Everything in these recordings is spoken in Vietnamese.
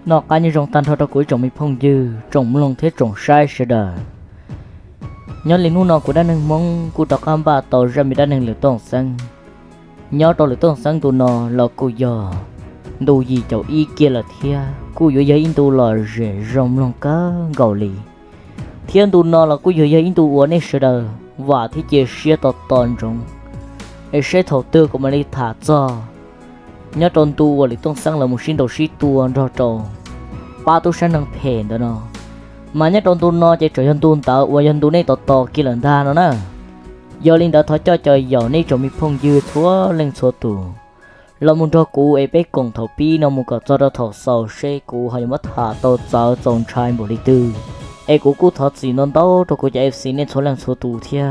nó cá như rồng tan thôi đó cuối trồng mi phong dư trồng lông thế trồng sai sẽ đời nhớ lên nu nó của đa nâng mong của đọc am ba tàu ra mi đa nâng lửa tông xăng nhớ tàu lửa tông xăng tụ nó là cô giờ đồ gì cháu y kia là thia cô giờ giờ in tụ là rẻ rồng lông cá gầu lì thiên tụ nó là cô giờ giờ in tụ uốn ấy sẽ đời và thì chia sẻ tọt tòn rồng ấy sẽ thầu tư của mình đi thả cho nhớ tròn tu lửa tông xăng là một sinh đầu sĩ tu rồi trâu ba tu sang năng phèn đó nó mà nhớ trong tu nó chỉ trở thành tu tạo và dân tu này to kia lần tha nó nè do linh đã thọ cho trời giàu này trong mi phong dư thua lên số tù là muốn cho cụ ấy bé cùng thầu pi nó muốn có cho nó thầu sầu xe cụ hay mất hạ tàu giáo trong trai bộ đi tư ấy cụ thọ gì non đâu cho cụ chạy FC nên số lần số tù thia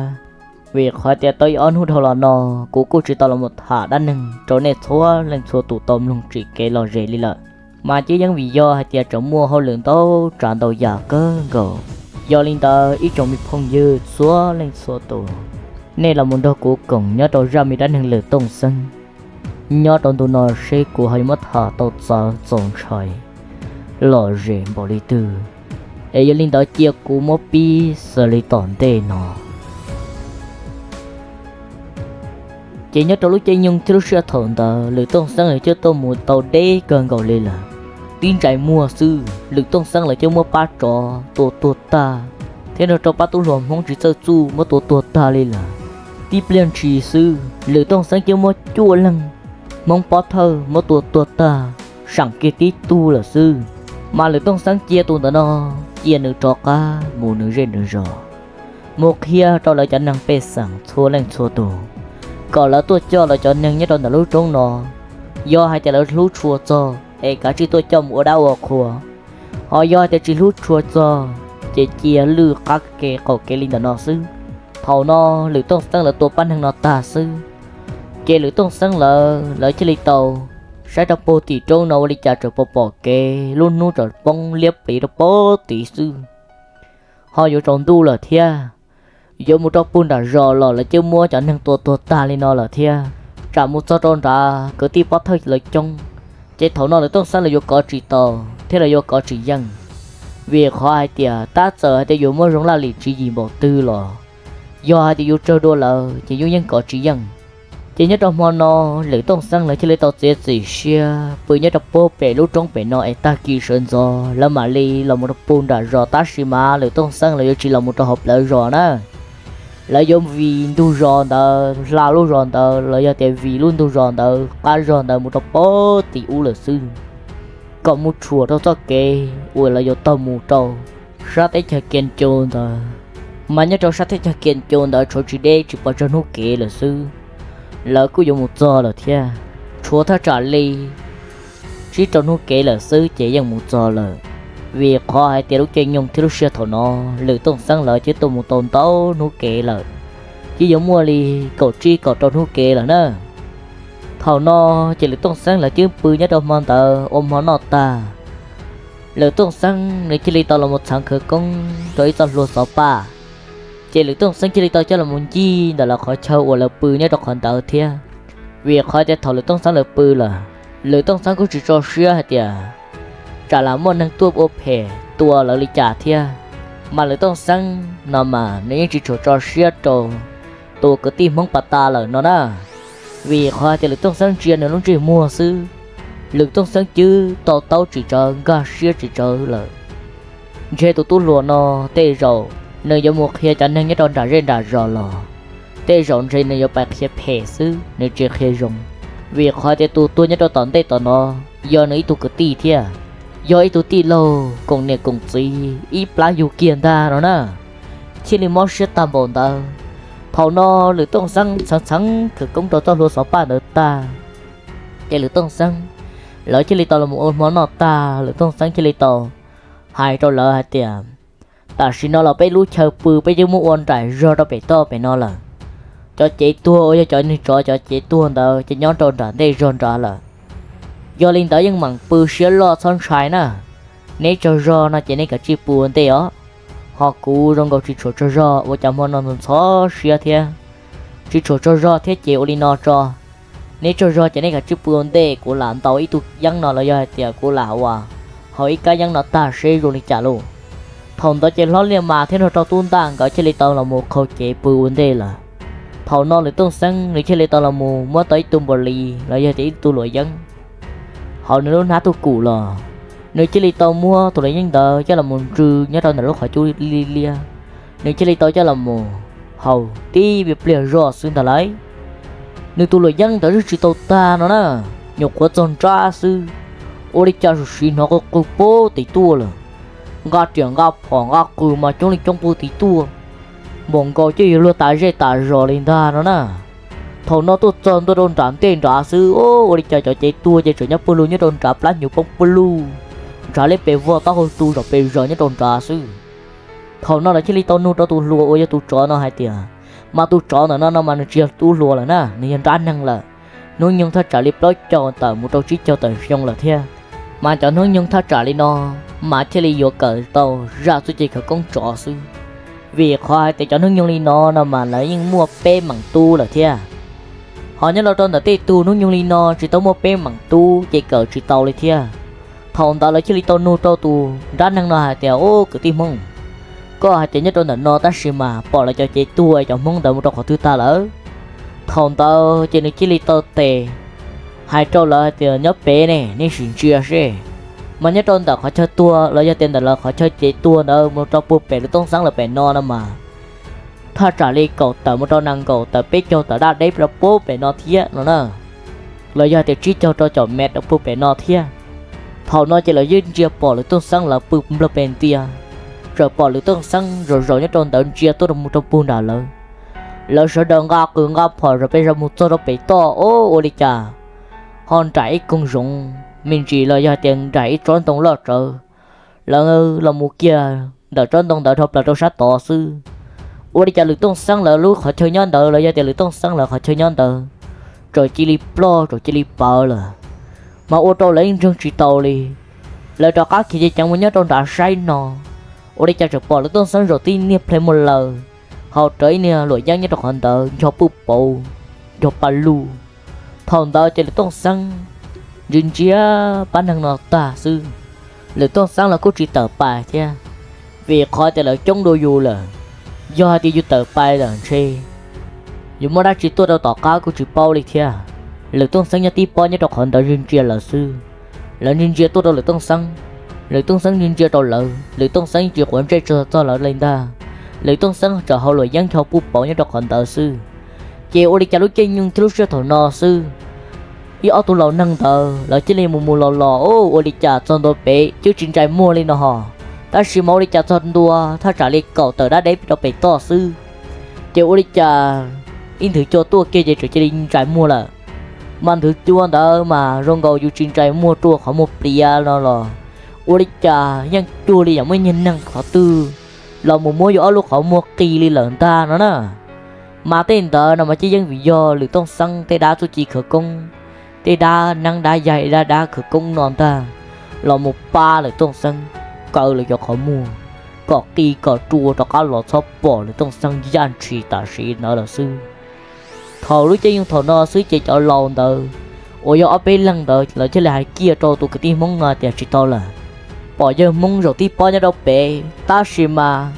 việc hỏi tiền tới on hút thầu là nó cụ chỉ tao là một hạ đan nâng chỗ này thua lên số tù tôm luôn chỉ cái lò rễ đi lợi mà chỉ những vì do hay tiền trồng mua hậu lượng tao tràn đầu giả cơ gồ do linh ta ít trồng mi phong dư xóa lên số tù nên là một đôi của cùng nhớ đầu ra mi đã nâng lửa tông sân nhớ trong tụ nó sẽ của hay mất hạ tàu giáo dòng trời lò rể bỏ đi từ để do linh ta chia của một pi xử lý tổn đề nó chỉ nhớ trong lúc chơi nhung chứ lúc xưa thổn tờ lửa tông sân là chưa tôi một tàu đế gần gầu lên là tin chạy mua sư lực tông sang lại cho mua ba trò tổ ta thế nào cho ba tu lùm không chỉ sơ chu mua tổ ta lên là tiếp liên trì sư lực tông sang cho mua chua lăng mong bó thơ mua tổ ta sẵn kia tí tu là sư mà lực tông sang chia tu nó chia nữ trò cá mù nữ rên nữ rò một kia cho lại cho năng bê sẵn thua lên thua tổ còn là tôi cho là cho năng nhất là lúc trống nó do hai chả là lúc chua cho ấy cả chỉ tôi cho mua đau ở khua họ do thì chỉ lúc chua cho chỉ chia lư các cái cổ cái linh nó sư thầu nó lưỡi tông sang làตัวปั้นhàng nó ta sư cái lưỡi tông sang là chỉ lì tàu sai trong bộ tỷ trâu nó đi trả trở bỏ cái luôn nu trở bông liếp bị nó bó tỷ sư họ vô trong tu là thia vô một trong bún đã rò là chưa mua cho nênตัวta lên nó là thia trả một số tròn trả cứ tí bó thôi là trong chế thấu nó làต้องsang là vô có chỉ tàu thế là vô có chỉ dân việc họ hai tia ta sợ hai tia vô mua rong là lì chỉ gì bỏ tư lò do hai tia vô chơi đua là chỉ vô nhân có chỉ dân chỉ nhất trong món nó lưỡiต้องsang là chỉ lấy tàu chế gì xia bởi nhất trong bố bể lúc trong bể nó ấy ta kỳ sơn do là mà li là một bún đã rò ta xì mà lưỡiต้องsang là chỉ là một trò hộp lợi rò nè là do vì tu ròn tờ là luôn ròn tờ là do tại vì luôn tu ròn tờ cá ròn tờ một tập bó thì u là sư còn một chùa đâu cho kê u là do tàu một trâu sát ấy cho kiên chôn tờ mà nhớ trâu sát ấy cho kiên chôn tờ chỗ chỉ đây chỉ bảo cho nó kê là sư là cứ dùng một giờ là thia chúa ta trả ly chỉ cho nó kê là sư chỉ dùng một giờ là vì khó hai tiếng lúc chơi nhung thì lúc xưa thầu nó lưỡi tông sang lợi chứ tôm một tồn tấu nó kể lợi chỉ giống mua li cầu chi cầu tròn nó kể là nè thầu nó chỉ lưỡi tông sang là chứ bự nhất đâu mong tờ ôm món nọ ta lưỡi tông sang này chỉ li tao là một sáng khởi công rồi tao luôn sáu ba chỉ lưỡi tông sang chỉ li tao cho là một chi đó là khỏi châu hoặc là bự nhất đâu còn tờ thia vì khỏi để thầu lưỡi tông sang là bự là lưỡi tông sang cũng chỉ cho xưa hay tiệt trả là một năng tua ô phê tua là lý trả thia mà lưỡi tông sang nó mà nếu chỉ cho xia trâu tua cứ tìm mong bà ta là nó đó vì khoa thì lưỡi tông sang chia nó chỉ mua sư lưỡi tông sang chứ tao chỉ cho gà xia chỉ cho là chơi tụi luôn nó tê rồi nơi giống một khi cho nên cái đòn đã rên đã rồi là tê rồi trên nơi bạc xe phê sư nơi chơi khê rồng vì khoa thì tụi nhất tao tê tao nó do nơi tụi cứ tì thia do ít tụi tì lâu cùng nè cùng gì ít lá dù kiền ta đó nè chỉ là món sẽ tam bồn ta thầu nó lưỡi tông sáng thử công tao luôn sáu ba nữa ta cái lưỡi tông sáng lỡ chỉ là tao là một món nọ ta lưỡi tông sáng chỉ là tao hai tao lỡ hai tiền ta xin nó là bé lú chờ bự bé chứ muốn ôn trải rồi tao bé to bé nó là cho chị tua cho nên cho chị tua tao chỉ nhón tròn tròn đây tròn tròn là do linh tới những mảng bự xía lo son trái nè nếu cho rò nó chỉ nên cả chi buồn tê ó họ cú trong cầu chỉ cho rò và chăm họ nó xó xía thế chỉ cho rò thế chịu linh nó cho nếu cho rò chỉ nên cả chi buồn tê của làm tàu ít tụ dân nó là do tiệt của lão à hỏi cái dân nó ta sẽ rồi trả luôn thằng đó chỉ lo liền mà thế nó cho tuôn tàng cái chỉ lấy tao là một khâu chế bự vấn đề là thằng nó lấy tông xăng lấy chỉ lấy tao là một mới tới tung bò lì là giờ chỉ tu lội dân họ nếu nó tu cũ là nếu chỉ lấy tao mua tôi lấy những tờ cho là một trừ nhớ tao là lúc họ chui lia nếu chỉ lấy tao cho là một hầu tí việc liền rõ xuyên ta lấy nếu tu lội dân tới chỉ tao ta nó nè nhục quá tròn tra sư ôi đi cha sư nó có cục bố tí tua là gà chuyện gà phỏng gà cừ mà chúng đi trong bố tí tua bọn cô chứ luôn tại dây tại rồi lên ta nó nè thầu nó tôi tròn tôi đồn trạm tiền trả sư ôi đi cha cho chạy tua chạy trở nhấp bulu nhớ đồn trả lá nhiều bông bulu trả lấy bề vợ tao hồi tu rồi bề giờ nhớ đồn trả sư thầu nó là chỉ li tao nuôi tao tu lùa ôi tu chó nó hai tiền mà tu chó nó mà nó chia tu lùa là nè nên ra năng là nuôi nhung thắt trả liếp đó cho tờ một trâu trí cho tờ xong là thế mà cho nuôi nhung thắt trả li nó mà chỉ li vô cỡ tàu ra suy chỉ khởi công trọ sư vì khoai để cho nuôi nhung li nó mà lấy những mua pe bằng tu là thế họ nhớ là trong tờ tê tu nuôi nhung li nó chỉ tao mua pe bằng tu chỉ cỡ chỉ tàu là thế thằng tao lấy chỉ li tao nuôi tao tu ra năng nó hai tiền ô cứ tim mông có hai tiền nhất trong tờ nó ta xì mà bỏ lại cho chị tu cho mông tao một trâu khó thứ ta lỡ thằng tao chỉ được chỉ li tao tệ hai trâu là tiền nhớ bé này nên xin chia sẻ mà nhớ trong tao khó chơi tua là do tiền tao là khó chơi chế tua đâu một trâu búp bể tông sáng là bể no màถ้าtrả li cầu tao một trâu năng cầu tao biết cho tao đã đấy là búp bể no thiệt nó nè là do tiền chỉ cho mẹ đã búp bể no thiệt thằng nó chỉ là duyên chia bỏ lại tông sáng là búp là bể tia rồi bỏ lại tông sáng rồi nhớ trong tao chia tôi được một trâu bún đà lớn lỡ sợ đợn gà cường gà phở rồi bây giờ một số đó bị to ô đi chà hòn trái công dụng mình chỉ là do tiền trái trốn tông lọt rồi là một kia đợt trốn tông đợt hợp là trâu sát to sư ô đi chà lưỡi tông sáng là lúc họ chơi nhon đợt là do tiền lưỡi tông sáng là họ chơi nhon đợt rồi chỉ li plo rồi chỉ li bờ là mà ô tô lấy chương chỉ tàu đi lời cho các khi chẳng muốn nhớ trong đã say nọ ô đi chà rồi bỏ lưỡi tông sáng rồi tin niệm thêm một lời họ tới nè lội giang như trong hòn tờ cho búp bầu cho palu thằng tao chỉ là tông xăng dừng chia bán hàng nọ ta sư lựa tông xăng là có chỉ tờ bài chứ vì khỏi thì là chống đôi dù là do thì dù tờ bài là chê dù mà đã chỉ tôi đâu tỏ cá của chỉ bao đi theo lựa tông xăng như tí bao như trong hòn tờ dừng chia là sư là dừng chia tôi đâu lựa tông xăng dừng chia đâu lựa tông xăng chỉ quản chế cho là lên ta lấy tôn sáng cho họ lội giang cho búp bỏ như đọc hòn tờ sư chiều ô đi chả lúc chơi nhưng thiếu sơ thổ nọ sư ý ở tụ lầu năng tờ là chỉ lên mù lò ô đi chả son đôi bể chứ chính trái mua lên nó hò ta chỉ mau đi chả son đua ta trả lại cậu tờ đã đấy đọc bể to sư chiều ô đi chả in thử cho tua kia chỉ chính trái mua là man thử chua đó mà rong gầu dù chính trái mua tua khó một lia nó là ô đi chả nhưng chua đi mới nhìn năng khó tư là một mua gió lúc họ mua kỳ li lợn ta nó nè mà tên tờ nào mà chỉ dân vì do lựa tông xăng tê đá tôi chỉ khởi công tê đá năng đá dày đá khởi công non ta là một ba lựa tông xăng cỡ là cho họ mua có kỳ có chua cho cá lọt xóp bỏ lựa tông xăng gian trì tả sĩ nó là sư thầu lúc chơi nhưng thầu nó sư chỉ cho lòn tờ ôi do ở bên lăng tờ là chứ là hai kia cho tôi cái tim mong ngờ thì chỉ to là bỏ giờ mong rồi tí bỏ nhà đâu bể ta xì mà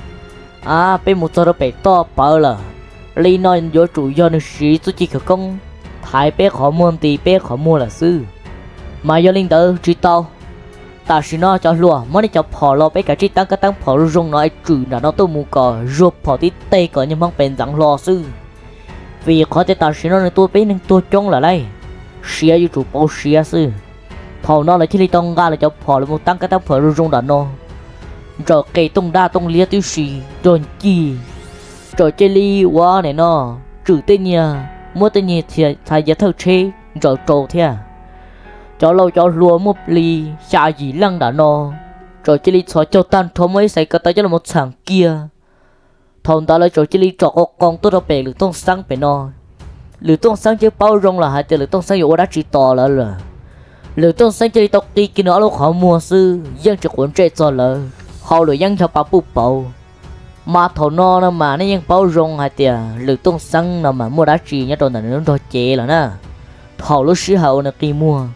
bên một số đâu bể to bờ là lý nói do chủ do nó xí tôi chỉ khởi công thái bé khó mua thì bé khó mua là sư mà do linh tử chỉ tao ta xì nó cho lùa mới đi cho phò lo bé cả chỉ tăng cái tăng phò rung nói trừ là nó tôi mua cò ruột phò tí tê cò nhưng mong bền rằng lo sư vì khó thể ta xì nó nên tôi bé nên tôi trông là đây xía như chủ bao xía sư phò nó là chỉ li tông ga là cho phò là một tăng cái tăng phò rung đã nó rồi cây tông đa tông lia tiêu xì rồi chi rồi chơi li quá này nó trừ tên nhà mua tên nhà thì thay giá thâu chế rồi trâu thế cho lâu cho lúa một ly xả gì lăng đã nó rồi chơi li xóa cho tan thô mới xảy cả tới cho là một sảng kia thằng ta lấy rồi chơi li trọ con tôi đâu bể lửa tông sáng bể nó lửa tông sáng chứ bao rong là hai tiền lửa tông sángอยู่đã chỉ to là lửa tông sáng chơi tóc đi kia nó lúc họ mua sư dân chỉ cuốn chạy cho lỡ họ lửa dân cho bà búp bầu mà thầu nó mà nó dân bao rong hai tiền lửa tông sáng mà mua đã chỉ nhá đồ là nó đồ chế là nè thầu lúc xí hậu là kỳ mua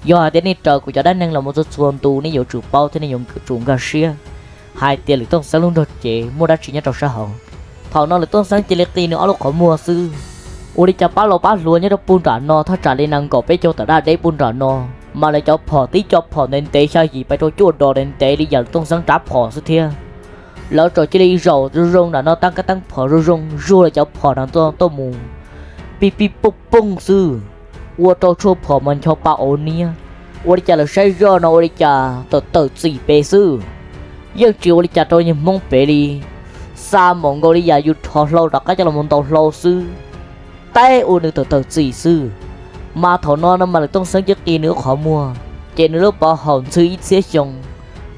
do thế nên trời của cháu đã năng là một số xuân tu nên nhiều chủ bao thế nên dùng trùng gà xia hai tiền lưỡi tông sáng luôn rồi chế mua đã chỉ nhất trong xã hội thảo nó lưỡi tông sáng chỉ lệ tiền nữa lúc khỏi mua sư ủa đi chả bá lô bá luôn nhớ đâu buôn trả no thắt trả lên năng cổ bé cho tao ra đấy buôn trả no mà lại cho phò tí cho phò nên tế sao gì phải cho chua đồ nên tế đi giờ tông sáng trả phò sư thia lỡ rồi chỉ đi rầu rung là nó tăng cái tăng phò rung là cho phò thằng tôi mù pi pi bung bung sư ủa cho chua phò mình cho ba ổn nia ủa đi chả là say rơ nó ủa đi chả tự gì bé sư giờ chiều đi chả tôi như mong bé đi xa mong gọi đi giờ dù thọ lâu đặt cái cho là mong tàu lâu sư tay ủa được tự gì sư mà thọ nó mà lại tông sáng trước kia nữa khó mua trên nữa bỏ hồn sư ít xế chồng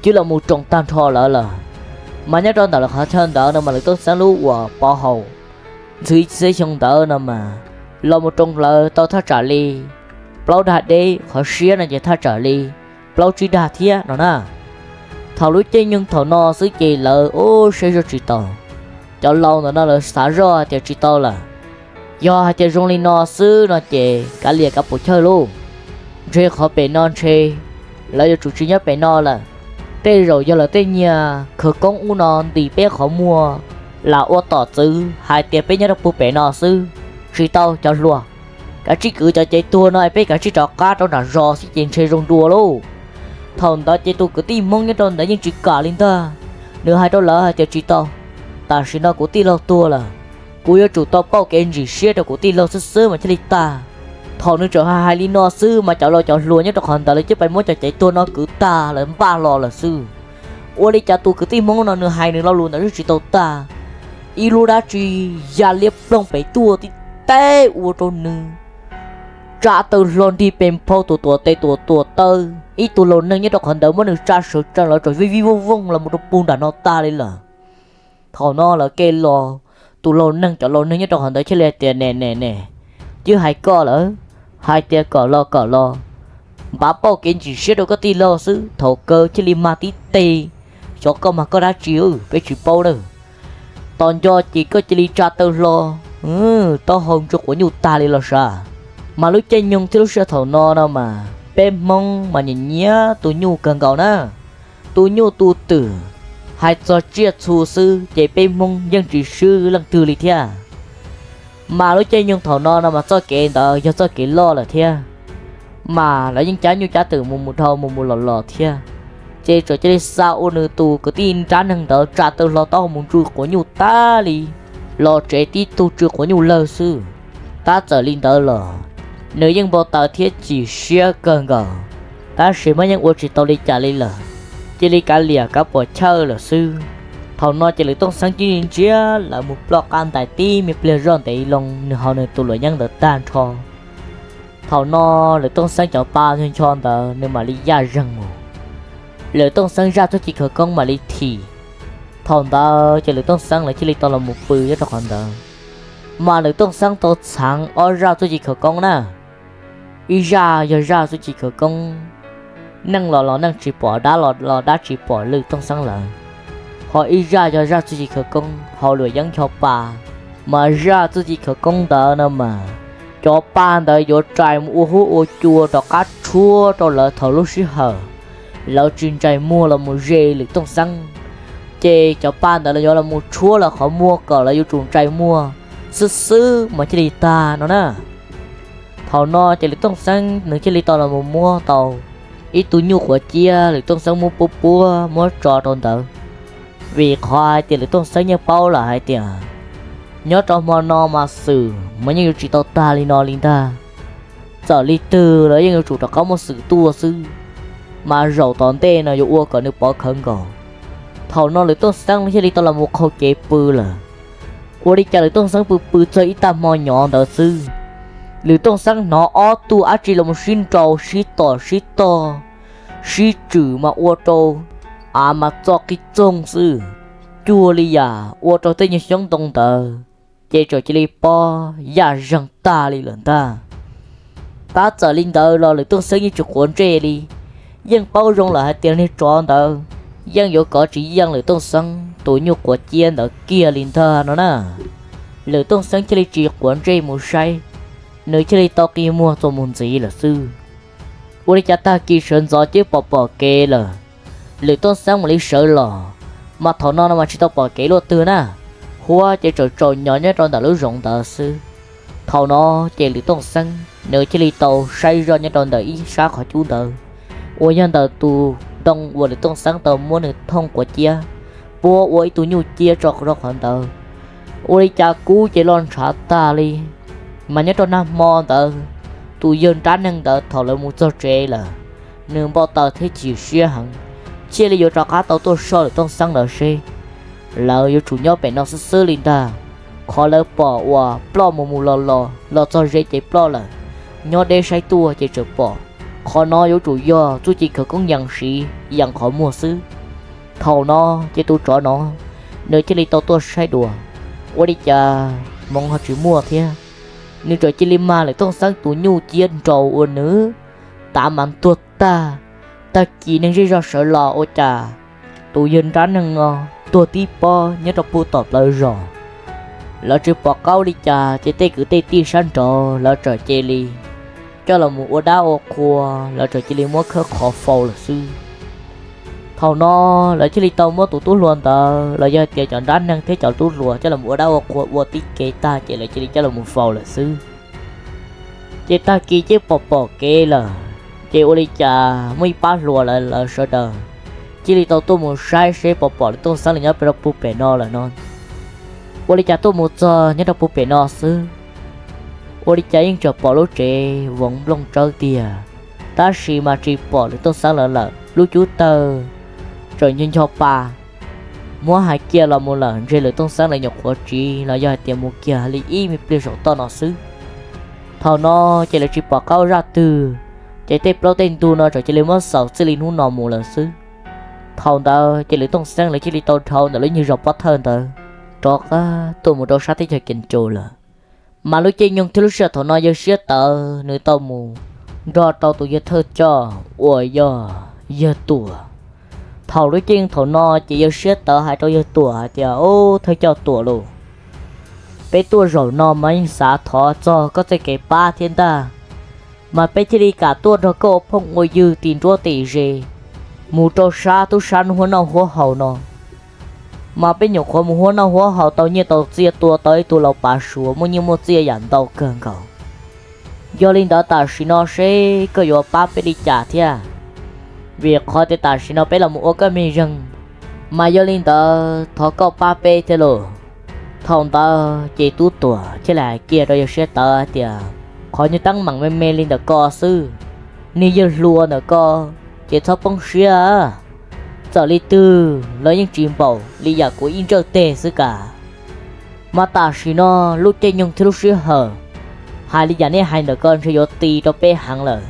chứ là một trồng tan thọ lỡ là mà nhớ trong đó là khó chân đỡ nó mà lại tông sáng lú của bỏ hồn sư ít xế chồng đỡ nó mà lo một trồng lỡ tao thắt trả ly bao đạt đi khó xía là chỉ thắt trả ly bao chỉ đạt thía nó nè thảo lúa chơi nhưng thảo no xứ kỳ lỡ ô sẽ cho chị tàu cho lâu nữa nó là xả ra thì chị tàu là do hai chơi rong lên no xứ nó chơi cả liệt cả bộ chơi luôn chơi khó bể non chơi lại cho chủ trí nhất bể no là tê rồi do là tê nhà khởi công u non thì bé khó mua là ô tỏ chứ hai tiền bé nhất là bộ bể no xứ chị tàu cho luôn cả chị cứ cho chơi tua nó bé cả chị trò cá trong là rò xí trên chơi rong đùa luôn thằng đó chơi tôi cứ tìm mong nhất trong đấy nhưng chỉ cả lên ta nữa hai đó lỡ hai chơi chỉ tao ta xin nó cũng tìm lâu tua là cú yêu chủ tao bao cái gì xia đâu cũng tìm lâu sớm mà chơi ta thằng nữa chờ hai linh nó sư mà cháu lo cháu luôn nhất trong hòn ta lấy chứ phải muốn cho chạy tua nó cứ ta là ba lò là sư ôi đi cha tôi cứ tìm mong nó nữa hai nữa lo luôn là chỉ tao ta ilu đã chỉ già liệp đông phải tua thì té ua trôn nữa trả từ lon đi bền phô tua tê tua tơ ít tua lon nâng nhất đọc hẳn đầu mới được trả sự trả lời rồi vi vông là một đôi buôn đàn nó ta đây là thọ nó là kê lò tua lon nâng trả lon nâng nhất đọc hẳn đầu chứ lẹ tiền nè chứ hai co lỡ hai tiền cỏ lo bá bao kiến chỉ xếp đâu có ti lo xứ thổ cơ chứ lim ma tí tê cho con mà có đá chiếu cái chỉ bao đâu toàn do chỉ có chỉ đi trả từ lo tao hồng cho của nhu ta đi lo sao mà lúc chơi nhung thì lúc sẽ thầu no đâu mà bên mong mà nhìn nhớ tôi nhu cần cầu nè tôi nhu tu tử hai cho chia chu sư chạy bên mong dân chỉ sư lần từ lì thia mà lúc chơi nhung thầu no đâu mà cho kệ đỡ cho kệ lo là thia mà lại những trái như trái từ mùng thầu mùng lò thia chơi rồi chơi sao ôn tu cứ tin trái năng đỡ trả từ lo tao mùng chui của nhu ta đi lo trẻ tí tu chưa của nhu lơ sư ta trở linh đỡ lò nếu những bộ tàu thiết chỉ xia cần gờ ta sẽ mấy những ô chỉ tàu đi trả lên là chỉ đi cả lìa cả bộ chơi là sư thầu nói chỉ lấy tông sáng chỉ chia là một block ăn tại ti mi ple ròn tại lòng nửa họ nửa tụ lưỡi nhân đỡ tan cho thầu nói lấy tông sáng cho ba thiên cho đỡ nên mà đi ra răng mù lấy tông sáng ra cho chỉ khởi công mà đi thì thầu đó chỉ lấy tông sáng là chỉ lấy tao là một bự cho còn đỡ mà lấy tông sáng tao sáng ở ra cho chỉ khởi công nè ý ra giờ ra cho chỉ khởi công năng lò năng chỉ bỏ đá lò đá chỉ bỏ lư tông sáng lại họ ý ra giờ ra cho chỉ khởi công họ lười dẫn cho bà mà ra cho chỉ khởi công đỡ nữa mà cho ba đỡ vô trái mua hú ô chua cho cá chua cho lỡ thầu lúc xí hở lỡ chuyên trái mua là một dê lư tông sáng chê cho ba đỡ là do là một chua là khó mua cỡ là vô chuồng trái mua sư mà chỉ đi ta nó nè thầu no chỉ lấy tông sáng nữa chỉ lấy tao là một mua tàu ít túi nhu của chia lấy tông sáng mua pua mua trò tròn tờ vì khoai chỉ lấy tông sáng như bao là hai tiền nhớ trong mò no mà xử mới như chỉ tao ta li no linh ta giờ li từ đấy nhưng chủ tao có một sự tua sư mà rầu tòn tê là dụ còn được bỏ khẩn cầu thầu no lấy tông sáng chỉ lấy tao là một khâu chế pư là đi trả lấy tông sáng pư chơi ít ta mò nhỏ tờ sư lưỡi tông sáng nó ó tu á chỉ là một xin trâu xí to xí trừ mà ô tô mà cho cái trông sư chua li à ô tô tên như sống tông tờ chơi trò chơi li po ya răng ta li lần ta trở linh tờ lo lưỡi tông sáng như chụp cuốn tre đi dân bao rong là hai tiền đi tròn tờ dân có có chỉ dân lưỡi tông sáng tuổi nhục của chiên ở kia linh thơ nó nè lưỡi tông sáng chơi li chỉ cuốn tre một say nơi chơi to kia mua cho môn gì là sư ôi cha ta kỳ sơn gió chứ bỏ kê là lưỡi tôn sáng một lý sợ lò mà thọ nó mà chỉ tao bỏ kê luôn từ na hoa chỉ trội nhỏ nhất trong đời lưỡi rộng tờ sư thọ nó chỉ lưỡi tôn sáng nếu chỉ lưỡi tàu say ra nhất trong đời ít xa khỏi chú tờ ôi nhân tờ tu đông vừa lưỡi tôn sáng tờ muốn được thông của chia bố ôi tu nhu chia cho ra khỏi tờ ôi cha cú chỉ lon trả ta đi mà nhất trong nam mò tờ tu dân trán năng tờ thọ lại một giờ trễ là nương bao tờ thế chỉ xia hẳn chia li yo cho cá tàu tôi soi tông sang đỡ xe lỡ yo chủ nhau bè nó sơ linh ta khó lỡ bỏ và plo mù lò cho dễ chạy plo là nhau đê say tua chạy trở bỏ khó nó yo chủ do chú chỉ khởi công nhận sĩ nhận khó mua xứ thầu nó chạy tu trọ nó nơi chia li tàu tôi say đùa ôi đi cha mong họ chỉ mua thế nếu trời chia li ma lại tông sang tu nhu chiên trầu ôn nữa tạm ăn tuột ta chỉ nên ra sợ lò ô trà tụ dân trán nâng ngò tua tí po nhớ đọc bu tọt lời rõ lỡ chỉ bỏ câu đi trà chỉ tê cứ tê ti san trò lỡ trời chê li cho là một ô đá ô khua lỡ trời chê li mua khớ khó phâu là sư thầu nó lỡ chê li tàu mua tụ luôn tờ lỡ giờ tiền chọn trán nâng thế chọn tú lùa cho là một ô đá ô khua ô tí kê ta chỉ là chê li cho là một phâu là sư chỉ ta kỳ chứ bỏ kê là chị ô li cha mấy ba lùa là sợ đời chỉ li tao tôi một sai sẽ bỏ tôi sáng là nhớ phải đọc bè no là non ô li cha tôi một giờ nhớ đọc bè no xứ ô li cha những trò bỏ lối trẻ vẫn lông trâu tia ta xì mà chỉ bỏ tôi sáng là lú chú tơ rồi nhìn cho bà mua hai kia là một lần rồi tôi sáng là nhọc khó chỉ là do tiền một kia li y mi ple sổ to nó xứ thầu nó chỉ là chỉ bỏ cao ra từ chạy tép protein tu nó rồi chỉ lấy mất sầu chỉ lấy nụ một lần xứ thầu tao chỉ lấy tông sang lấy chỉ lấy tao thầu nó lấy như rọc bắt hơn tao trọt á tôi một đôi sát thấy cho kinh trù là mà lúc chơi nhung thì lúc sợ thầu nó giờ xía tao nơi tao mù do tao tụi giờ thơ cho ôi giờ tủa thầu lúc chơi thầu nó chỉ giờ xía tao hai tao giờ tủa thì ô thơ cho tủa luôn bé tủa rồi nó mấy xã thọ cho có thể kể ba thiên ta mà bé chỉ đi cả tuần rồi cô phong ngồi dư tiền chúa tỷ gì mù trâu xa tu san hoa nào hoa hậu nó mà bé nhục hoa mù hoa nào hoa hậu tao như tao chia tua tới tu lâu bà sủa mua như mua chia dặn tao cơn cầu do linh đó ta xin nó sẽ có yếu ba bé đi trả thia việc khó để ta xin nó bé là một cái mì rừng mà do linh đó thọ có ba bé thế rồi thằng ta chỉ tu tuổi chứ là kia rồi sẽ tao tiệt khó như tăng mặn mê mê lên được co sư ni giờ lùa được co chỉ thọ bông xía giờ li tư lấy những chim bầu li giả của in trơ tê sư cả mà ta xí nó lúc chơi nhung thì lúc xía hở hai li giả này hai được con sẽ có tì cho bé hàng lời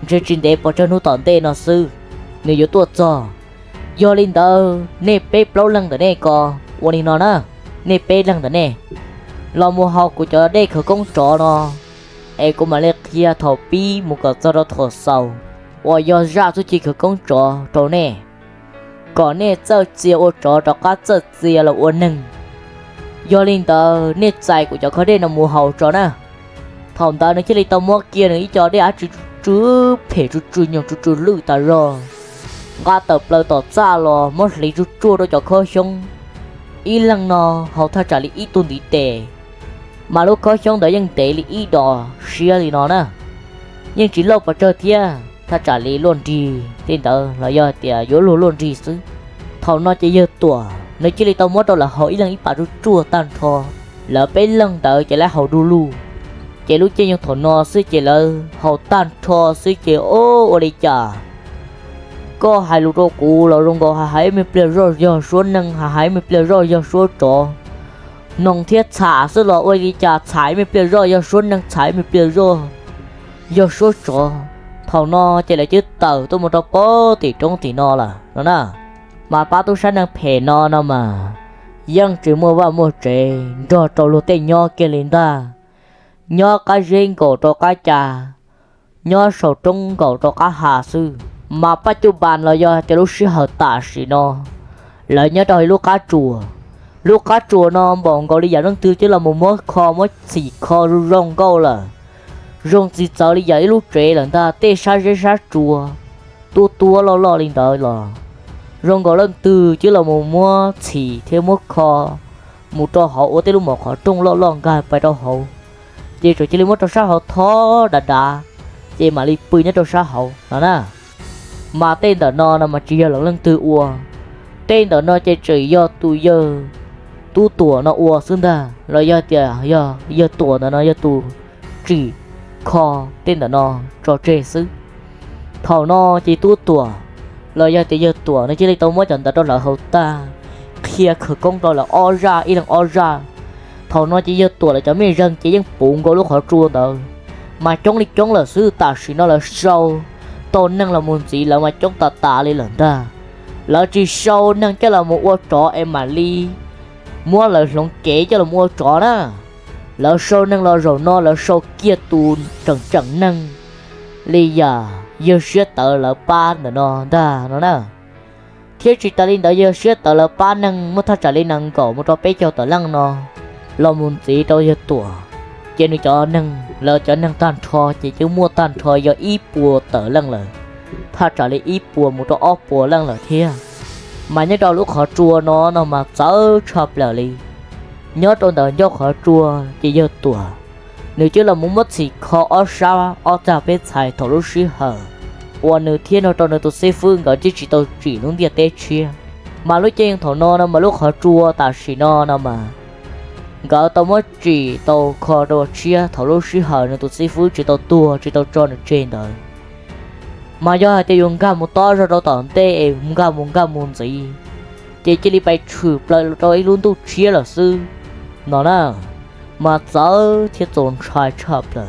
chơi trên đế bỏ cho nó tòn tê nó sư nếu có tuột cho do linh tờ nè bé lâu lần tới đây co uống nó nè nè bé lần tới nè lo mua học của cho đây khởi công trọ nó ai cũng mà lấy kia thầu pi một cái cho nó thầu sầu và do ra tôi chỉ khởi công trọ nè còn nè giờ chia ô trọ cá giờ chia là ô nưng do linh tờ nè chạy của cho có đây là mua hậu trọ nè thằng ta nó chỉ lấy tao mua kia nữa cho đây á chú phải chú nhau chú lư ta rồi ga tập lời tỏ ra lo mất lấy chú đó cho khó xong ý lăng nó hậu ta trả lý ý tuần đi tệ mà lúc khó xong đợi dân tệ lý ý đỏ xia thì nó nè nhưng chỉ lâu và chơi thia ta trả lý luôn đi tên tớ là do tiền dỗ luôn đi chứ thầu nó chỉ giờ tuổi nếu chỉ lấy tao mất đâu là hỏi ý lăng ý bà chua tan thò lỡ bé lăng tớ chỉ là hậu đu lu chỉ lúc chơi những thầu nó sư chỉ là hậu tan thò sư chỉ ô đi chả có hai lũ rô cũ là rong có hai mươi ple rồi giờ số nâng hai mươi ple rồi giờ số trọ nông thiết trả sư là ôi đi chả trái mươi ple rồi giờ số nâng trái mươi ple rồi giờ số trọ thầu nó chỉ là chứ tờ tôi một đọc bó thì trong thì nó là nó nè mà ba tôi sáng đang phê nó mà dân chỉ mua vào mua trẻ rồi trò lụt tên nho kia lên ta nho cá riêng cổ cho cá trà nho sầu trung cổ cho cá hà sư mà bắt chú bàn là do cho lúc xí hợp tạ xí nó lợi nhớ đòi lúc cá chùa nó bọn cậu đi giải nâng tư chứ là một mối kho mối xì kho rong câu là rong chỉ cháu đi dạy lúc trẻ lần ta tê sa chùa tua lo lên đời lo rong gọi lên từ chứ là một mua chỉ thêm một kho một trò họ ở tới lúc một họ trung lo gai phải đâu hậu chỉ rồi chỉ lấy một trò sao họ thó đà chỉ mà đi bơi nhất trò sao hậu đó nè mà tên đờ no là mà chỉ là lần từ ua tên đờ no chỉ do tu tuổi nó ua xưng ta là do tuổi nó do tu chỉ kho tên đờ no trò chơi xứ thầu no chỉ tu tuổi là do tuổi nó chỉ lấy tao mới chọn đó là hậu ta kia khởi công đó là o ra thầu nó chỉ do tuổi là cho mấy dân chỉ dân bụng có lúc họ chua đó mà chống là xứ ta chỉ nó là sâu tôn năng là muốn gì là mà chống ta lên lần ta là chỉ sâu năng cái là một ô trọ em mà ly mua là lòng kể cho là mua trọ đó là sâu năng là rồi nó là sâu kia tùn trần năng ly giờ sẽ tờ là ba nó ta nó nè thiết chỉ ta lên đó giờ sẽ tờ là ba năng mất thắt trả lên năng cổ một trò bé cho tờ lăng nó là muốn gì đâu giờ tuổi trên này cho năng là cho năng tan thò chỉ chứ mua tan thò giờ ít bùa tờ lăng là ta trả lại ít bùa một trò ốp bùa lăng là thế mà nhớ đâu lúc họ chua nó mà dở chọc là đi nhớ trong đời do họ chua chỉ giờ tuổi nếu chứ là muốn mất gì khó ở sao ở ra bên xài thổ lúc xí hở và nếu thiên nó trong đời tôi sẽ phương gọi chỉ tôi chỉ luôn địa tê chia mà lúc chơi thổ nó mà lúc họ chua ta xí nó mà gọi tôi mất chỉ tôi khó đồ chia thổ lúc xí hở nên tôi sẽ phương chỉ tôi tua chỉ tôi cho nó trên đời mà do hai tay dùng cả một to rồi đâu tỏn tê muốn cả muốn gì chỉ đi bay chụp lại rồi luôn tu chia là sư nó nè mà giờ thiết tồn trai chập là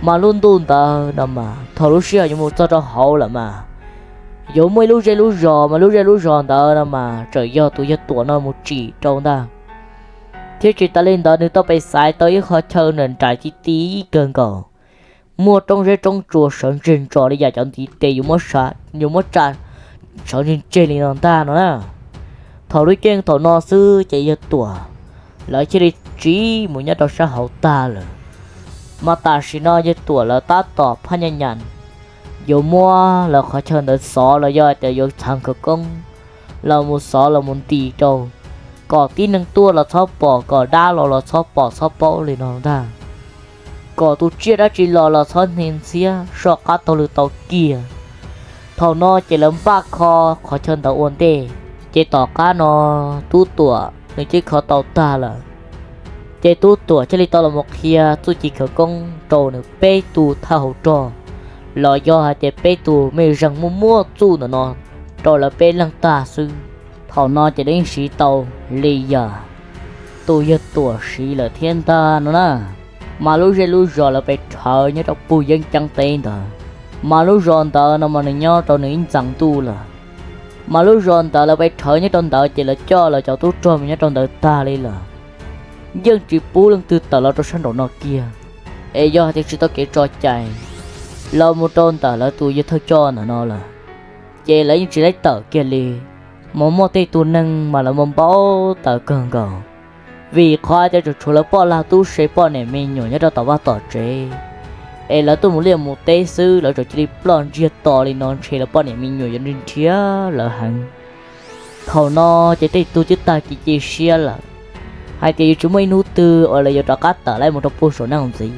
mà luôn tu ta nằm mà thầu lúc xưa nhưng một cho hậu là mà giống mấy lúc giò mà lúc giò ta nằm mà trời do tụi tuổi nó một chỉ trong ta thiết chỉ ta lên đó nếu tao bay sai tới khó chơi nên trái tí cơn cầu mua trong chùa sơn trên trò đi giải chọn tí tê dùng mất trà sơn trên liền lòng ta nó nè thầu đối trên thầu no sư chạy giờ tuổi lại chỉ đi trí một nhát đầu sa hậu ta rồi mà ta chỉ nói giờ tuổi là ta tỏ phá nhàn dù mua là khó chơi được xó là do để vô thằng khởi công là một xó là một tỷ trâu có tí năng tua là xóa bỏ có đa là xóa bỏ liền lòng ta có tu chia đã chỉ là thon hình xía sợ cá tàu lừa tàu kia thầu nó chỉ làm ba khó chân tàu ổn tê chỉ tỏ cá nó tu tuổi nên chỉ khó tàu ta là chỉ tu tuổi chỉ tàu là một kia tu chỉ khởi công trâu nữa bê tu thao trò lo do hai chỉ bê tu mấy răng mua tu nó trò là bê lăng ta sư thầu nó chỉ đến sĩ tàu lì giờ tu giờ tuổi sĩ là thiên ta nó nè mà lúc rồi là phải thở như trong bùi dân chẳng tên đó mà lúc rồi tờ nó mà nhớ trong những chẳng tu là mà lúc rồi tờ là phải thở như trong tờ chỉ là cho là cháu tu trộm như trong tờ ta đi là dân chỉ bú lưng từ tờ là trong sân đồ nó kia ê do thì chỉ tao kể trò chạy lâu một trong tờ là tu như thôi cho nó là chỉ lấy chỉ lấy tờ kia li một tay tu nâng mà là một bao tờ cần cầu vì khoa cho chủ là bỏ là tu sẽ bỏ này mình nhỏ nhất là tao tỏ chế ấy là tôi muốn liền một tế sư là rồi chỉ plon chia to lên non chế là bỏ này mình nhỏ nhất đến chia là hàng thầu nó chỉ tay tu chứ ta chỉ chia là hai cái chúng mình nút từ ở là giờ cắt tờ lại một tập số nào gì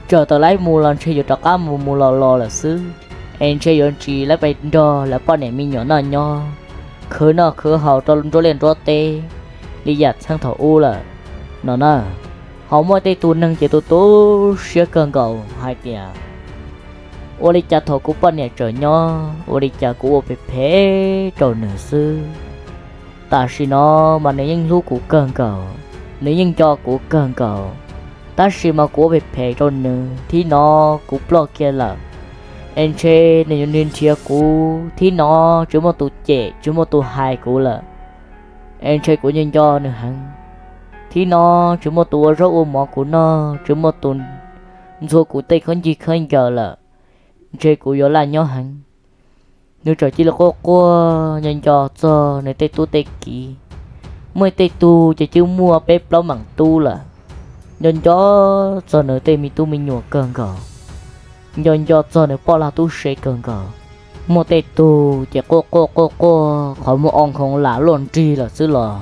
chờ tờ lại mua lần chơi giờ cắt mua lo là sư em chơi giờ chỉ lại phải đo là bỏ này mình nhỏ khứ hậu cho lên cho tê đi giặt sang thầu u là nó nè họ mua tay tu nâng chỉ tu xưa cơn cầu hai tia ô đi chặt thầu của bọn này trở nho ô đi chặt của bị phế rồi nửa sư ta chỉ nó mà nếu những lúc của cơn cầu nếu những cho của cơn cầu ta chỉ mà của bị phế rồi nửa thì nó cũng lo kia là anh chơi nên chia của thì nó chỉ một tu trẻ chỉ một tu hai của là em chơi của nhân do nữa hẳn thì nó chỉ một tuổi rau ôm mỏ của nó chỉ một tuần rồi của tây không gì không giờ là chơi của gió là nhau hẳn nếu trò chỉ là có nhân do cho này tây tu tây kỳ mới tây tu chỉ chưa mua bếp lâu bằng tu là nhân cho giờ nữa tê mi tu mi nhua cơn cờ nhân cho giờ nữa bỏ là tu sẽ cơn cờ một tê tu chỉ cô khỏi một ông không lạ luôn chi là xứ lò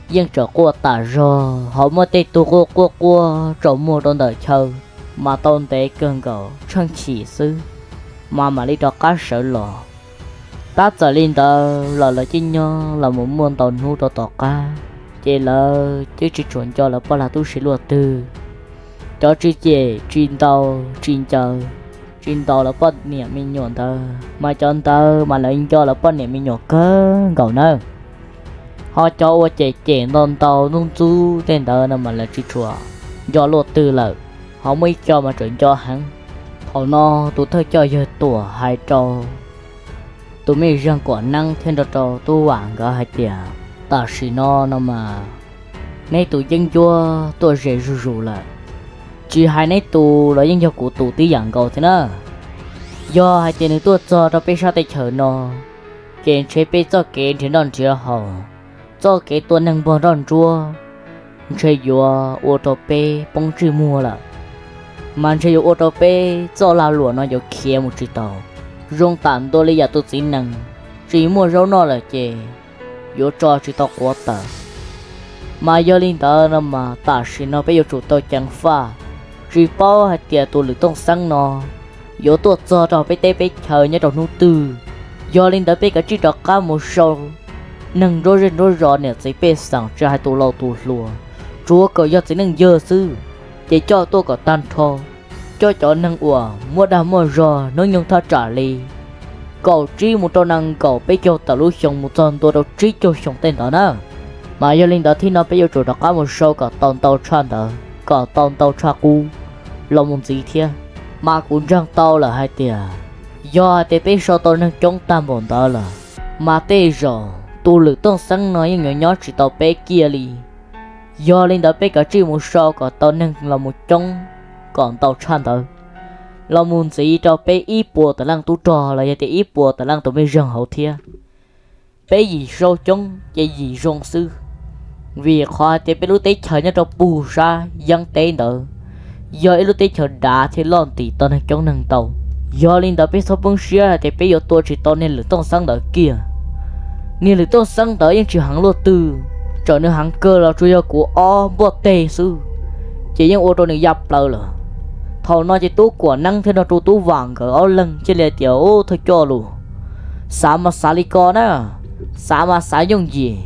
nhưng trở qua tả rồi họ một tê tu cô trở mua trong đời chơi mà tôn tế cơn cờ chân chỉ xứ mà đi đó cá sợ lò ta trở lên tờ là chính nhau là một môn tàu nu tàu cá chỉ là chứ chỉ chuẩn cho là bao là tu sĩ luật tư cho chỉ chế chuyên tàu là bao niệm mình nhọn tờ mà chọn tờ mà lại cho là bao niệm mình nhọn cơ cầu nữa họ cho qua chế non tàu nung chú tên tờ là mà là chỉ chùa do luật tư là họ mới cho mà chuẩn cho hắn họ no tụi thơ cho giờ tuổi hai trò tụi mình riêng quả năng thêm trò tu vàng cả hai tiền ta chỉ nó mà nay tụi dân chua tôi dễ rủ là chỉ hai nay tụi là dân cho của tụi tí dạng cầu thế nữa do hai tiền tôi cho nó bây giờ tới chờ nó kiện chế bây giờ kiện thì đòn chưa hở cho cái tôi năng bao đòn chua chơi vừa ô tô bê bông chữ mua là mà chơi ô tô bê cho là lúa nó có kia một chiếc tàu rong tạm tôi lấy tôi chỉ năng chỉ mua rau nó là chè yo cho chỉ tao quá tờ mà giờ linh tờ nó mà ta chỉ nó bây giờ chủ tôi chẳng pha chỉ bao hạt tiền tôi lựa tông xăng nó yo tôi cho tao bây tế bây chờ nhớ tao nô tư giờ linh tờ bây cái chỉ tao cá một sâu nâng rối rõ nè chỉ bây sáng cho hai tôi lâu tôi lùa chúa cờ giờ chỉ nâng giờ sư chỉ cho tôi có tan thô cho nâng ủa mua đào mua rò nó nhung tha trả li cậu trí một trâu năng cậu bây giờ tao lúc xong một tuần tôi đâu trí cho xong tên đó nữa mà giờ linh đó thì nó bây giờ chủ đó có một số cả tàu tràn đó cả tàu tra cu lòng một gì thế mà cũng răng tàu là hai tiền do để bây giờ tôi nâng chống tam bọn đó là mà tê rồi tôi lựa tông sáng nói những nhỏ chỉ tàu bé kia li do linh đó bây cả trí một số cả tàu nâng là một trong còn tàu tràn đó lo muốn gì cho bé ít bùa tờ lăng tu trò là để ít bùa tờ lăng tụi mình rừng hậu thia bé gì sâu chống cái gì rong sư vì khoa thì bé lúc tết chờ nhá cho bù ra dân tế nữa giờ lúc tết chờ đá thì lon tỉ tao nên chống nâng tàu giờ linh đó bé số bưng xia thì bé giờ tôi chỉ tao nên lựa tông sáng đỡ kia nên lựa tông sáng đỡ nhưng chỉ hàng lô tư trở nên hàng cơ là chủ yếu của o bò tê sư chỉ những ô tô này dập lờ là thầu nó chỉ tú của năng thế nó tú vàng ở áo lưng chỉ là tiểu thôi cho luôn sao mà xả li con á sao mà xả dùng gì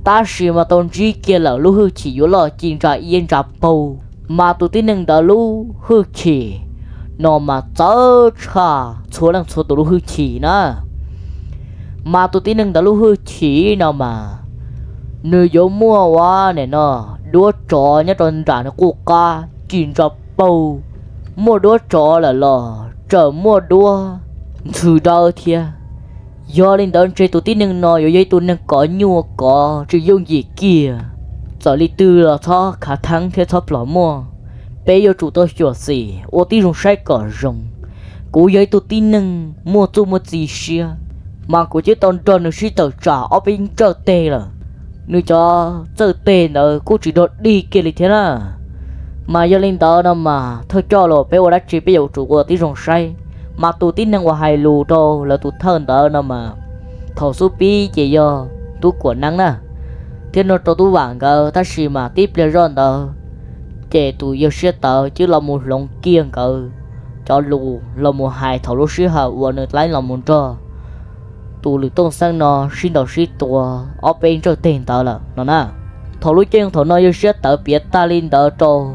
ta chỉ mà tôn trí kia là lu hư chỉ yếu lo chỉnh trả yên trả bầu mà tụi tin nâng đã lu hư chỉ nó mà chớ cha số năng số tụi lu hư chỉ nữa mà tụi tin nâng đã lu hư chỉ nào mà nơi yếu mua quá này nó đua trò nhá tôn trả nó cô ca chỉnh trả bầu mua đua trò là lò chờ mua đua từ đâu thia do lên đó chơi tụi tí nâng nói rồi tụi nâng có nhua có chỉ dùng gì kia giờ đi tư là cho cả tháng thế thấp lỏ mua bây giờ chủ tôi sửa gì ô tí dùng sai cỏ rồng cố giấy tụi tí nâng mua tu mua gì xia mà cố chứ toàn tròn được suy tờ trả ở bên chờ tê là nếu cho chờ tê nữa cô chỉ đột đi kia thì thế nào mà giờ lên đó đâu mà thôi cho rồi bây giờ đã chỉ bây giờ chủ của tí dùng sai mà tụi tin năng qua hai lù đâu là tụi thân đó nào mà thầu số pi chỉ do tụi của năng nè thế nó tụi vàng cơ ta chỉ mà tiếp lên rồi đó chỉ tụi giờ sẽ tờ chứ là một lồng kiêng cơ cho lù là một hai thầu lúc xí hậu và nữa lấy là một trò tụi lù tôn sang nó xin đầu xin tụi ở bên cho tiền tờ là nó nè thầu lúc trên thầu nó giờ sẽ tờ biết ta lên đó cho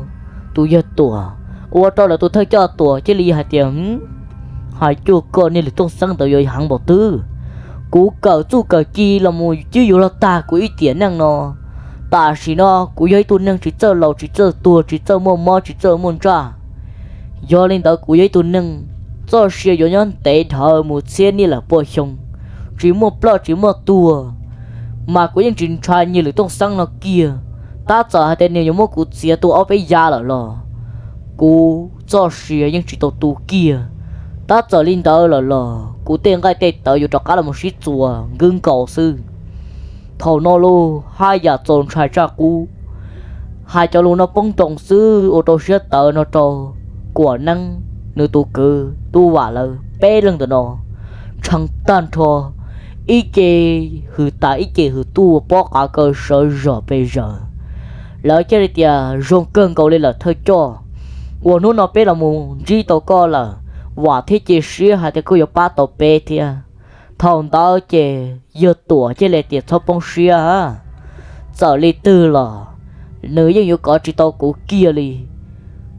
tụi giờ tụi ô cho là tụi thôi cho tụi chứ li hai tiền hai chú con nên là tôn sang tới rồi hàng bảo tư cú cờ chú cờ chi là mùi chứ dù là ta của ý tiền năng nó ta chỉ nó cú giấy tuần năng chỉ chơi lầu chỉ chơi tua chỉ chơi mò chỉ chơi môn tra do lên tới cú giấy tuần năng do xe do nhân tế thờ một xe như là bồi xong chỉ một plot chỉ một tua mà của những chuyện trai như là tôn sang nó kia ta sợ hai tên nhiều một cú xe tua ở bây giờ là lo cú do xe những chỉ tàu tu kia ta trở lên đó là cụ tiền cái tết tớiอยู่ cho cả là một xí chùa gương cầu sư thầu nó lô hai nhà tròn trai cha cú hai cho luôn nó bông trồng sư ô tô xe tờ nó trâu của năng nữ tu cư tu vả lờ bê lưng từ nó chẳng tan thua ý kê hư ta ý kê hư tu bỏ cả cơ sở rồi bây giờ lỡ chơi đi tia rong cơn cầu lên là thôi cho của nó bê là mù chỉ tao co là và thế chỉ xía hai cái cô ba tao bê thia thằng tao chỉ giờ tuổi chơi lại tiệt thâu bông xía ha giờ li tư là nếu như có chỉ tao cố kia li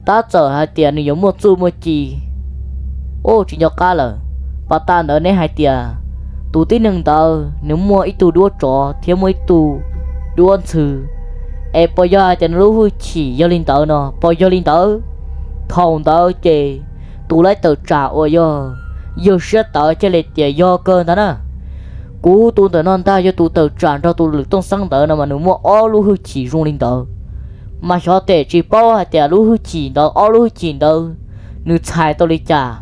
ta giờ hai tiền nếu mua chú mua chi ô chỉ nhóc cá là bà ta ở nơi hai tiền tụ tí nâng tao nếu mua ít tụ đua trò thiếu mấy tụ đua sư em bây giờ cho nó hư chỉ do linh tao nó bây giờ linh tao thằng tao chỉ tụ lấy tờ trả ôi giờ sẽ tao cho lấy tiền do cơn đó nè cú tụ tờ non ta cho tụ tờ trả cho tụ lực tông sáng tờ nào mà nếu mua ó lu hư chỉ rung linh tao mà cho tệ chỉ bao hai tiền lu hư chỉ đó ó lu hư chỉ đâu nếu xài tao lấy trả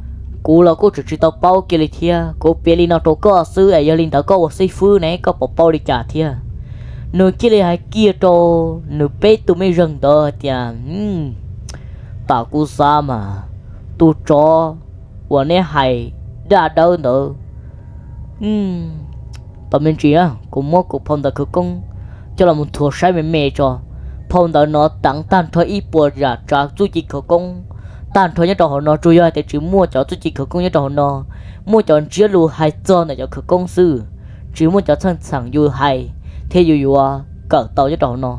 cú là cô chỉ tao bao kia lấy thia cô bé linh nào tao có sư ấy giờ linh tao có một xây phư này có bỏ bao lấy trả thia nếu kia lấy hai kia tao nếu bé tụi mấy rừng đó tiền tao cú sao mà tụ cho và nè hay đã đâu nữa tao mình chỉ cũng mua cục phong tao cứ công cho là một thua sai mẹ cho phong tao nó tặng tan thôi ít bùa giả trả chú chỉ khẩu công tan thôi nhớ trò nó chui ra để chỉ mua cho chú chỉ khẩu công nhớ trò nó mua cho chia lu hai cho này cho khẩu công sư chỉ mua cho thân sẵn dù hay thế dù cỡ tao nhớ trò nó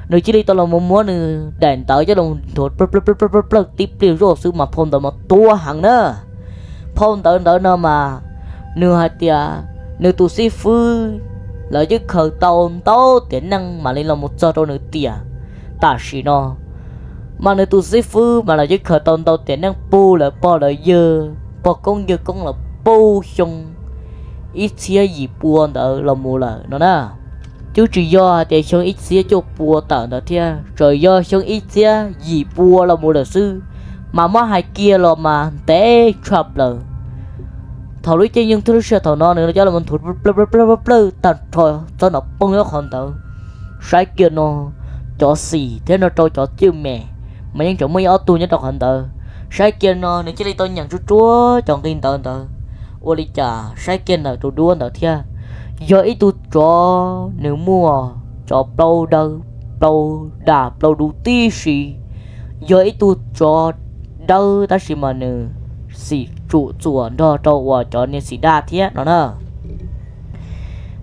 nếu chỉ đi tao là muốn đèn tới cho đồng thổi tiếp điều rồi sư mà phong tao mà tua hàng nữa phong tao nó mà nửa hai tia nửa tu sĩ phu lợi chứ khởi tao tiện năng mà lên là một giờ đâu nửa tia ta chỉ nó mà nửa tu sĩ phu mà lợi chứ khởi tao tiện năng pu là po lợi dơ po công là pu xong ít xía gì buồn đó là mua là nó nè chứ chỉ do để xong ít xía cho bùa tận đó thia rồi do xong ít xía gì bùa là mua là sư mà hai kia là mà té chập là thầu lưỡi chơi nhưng thứ sẽ thầu non nữa cho là mình thụt tận thôi cho nó bông nó còn tao sai kia nó cho xì thế nó cho chiêu mẹ mà những chỗ mới ở tu nhớ đọc hành tờ sai kia nó nếu chỉ đi tôi nhận chúa chọn tin tờ ô đi chả sai kia là tụ đua tờ thia giờ ít tu cho nếu mua cho bao đâu bao đà bao đủ tí gì giờ ít tu cho đâu ta chỉ mà nè xì trụ chuồn đó cho nên xì đa thiết nó nè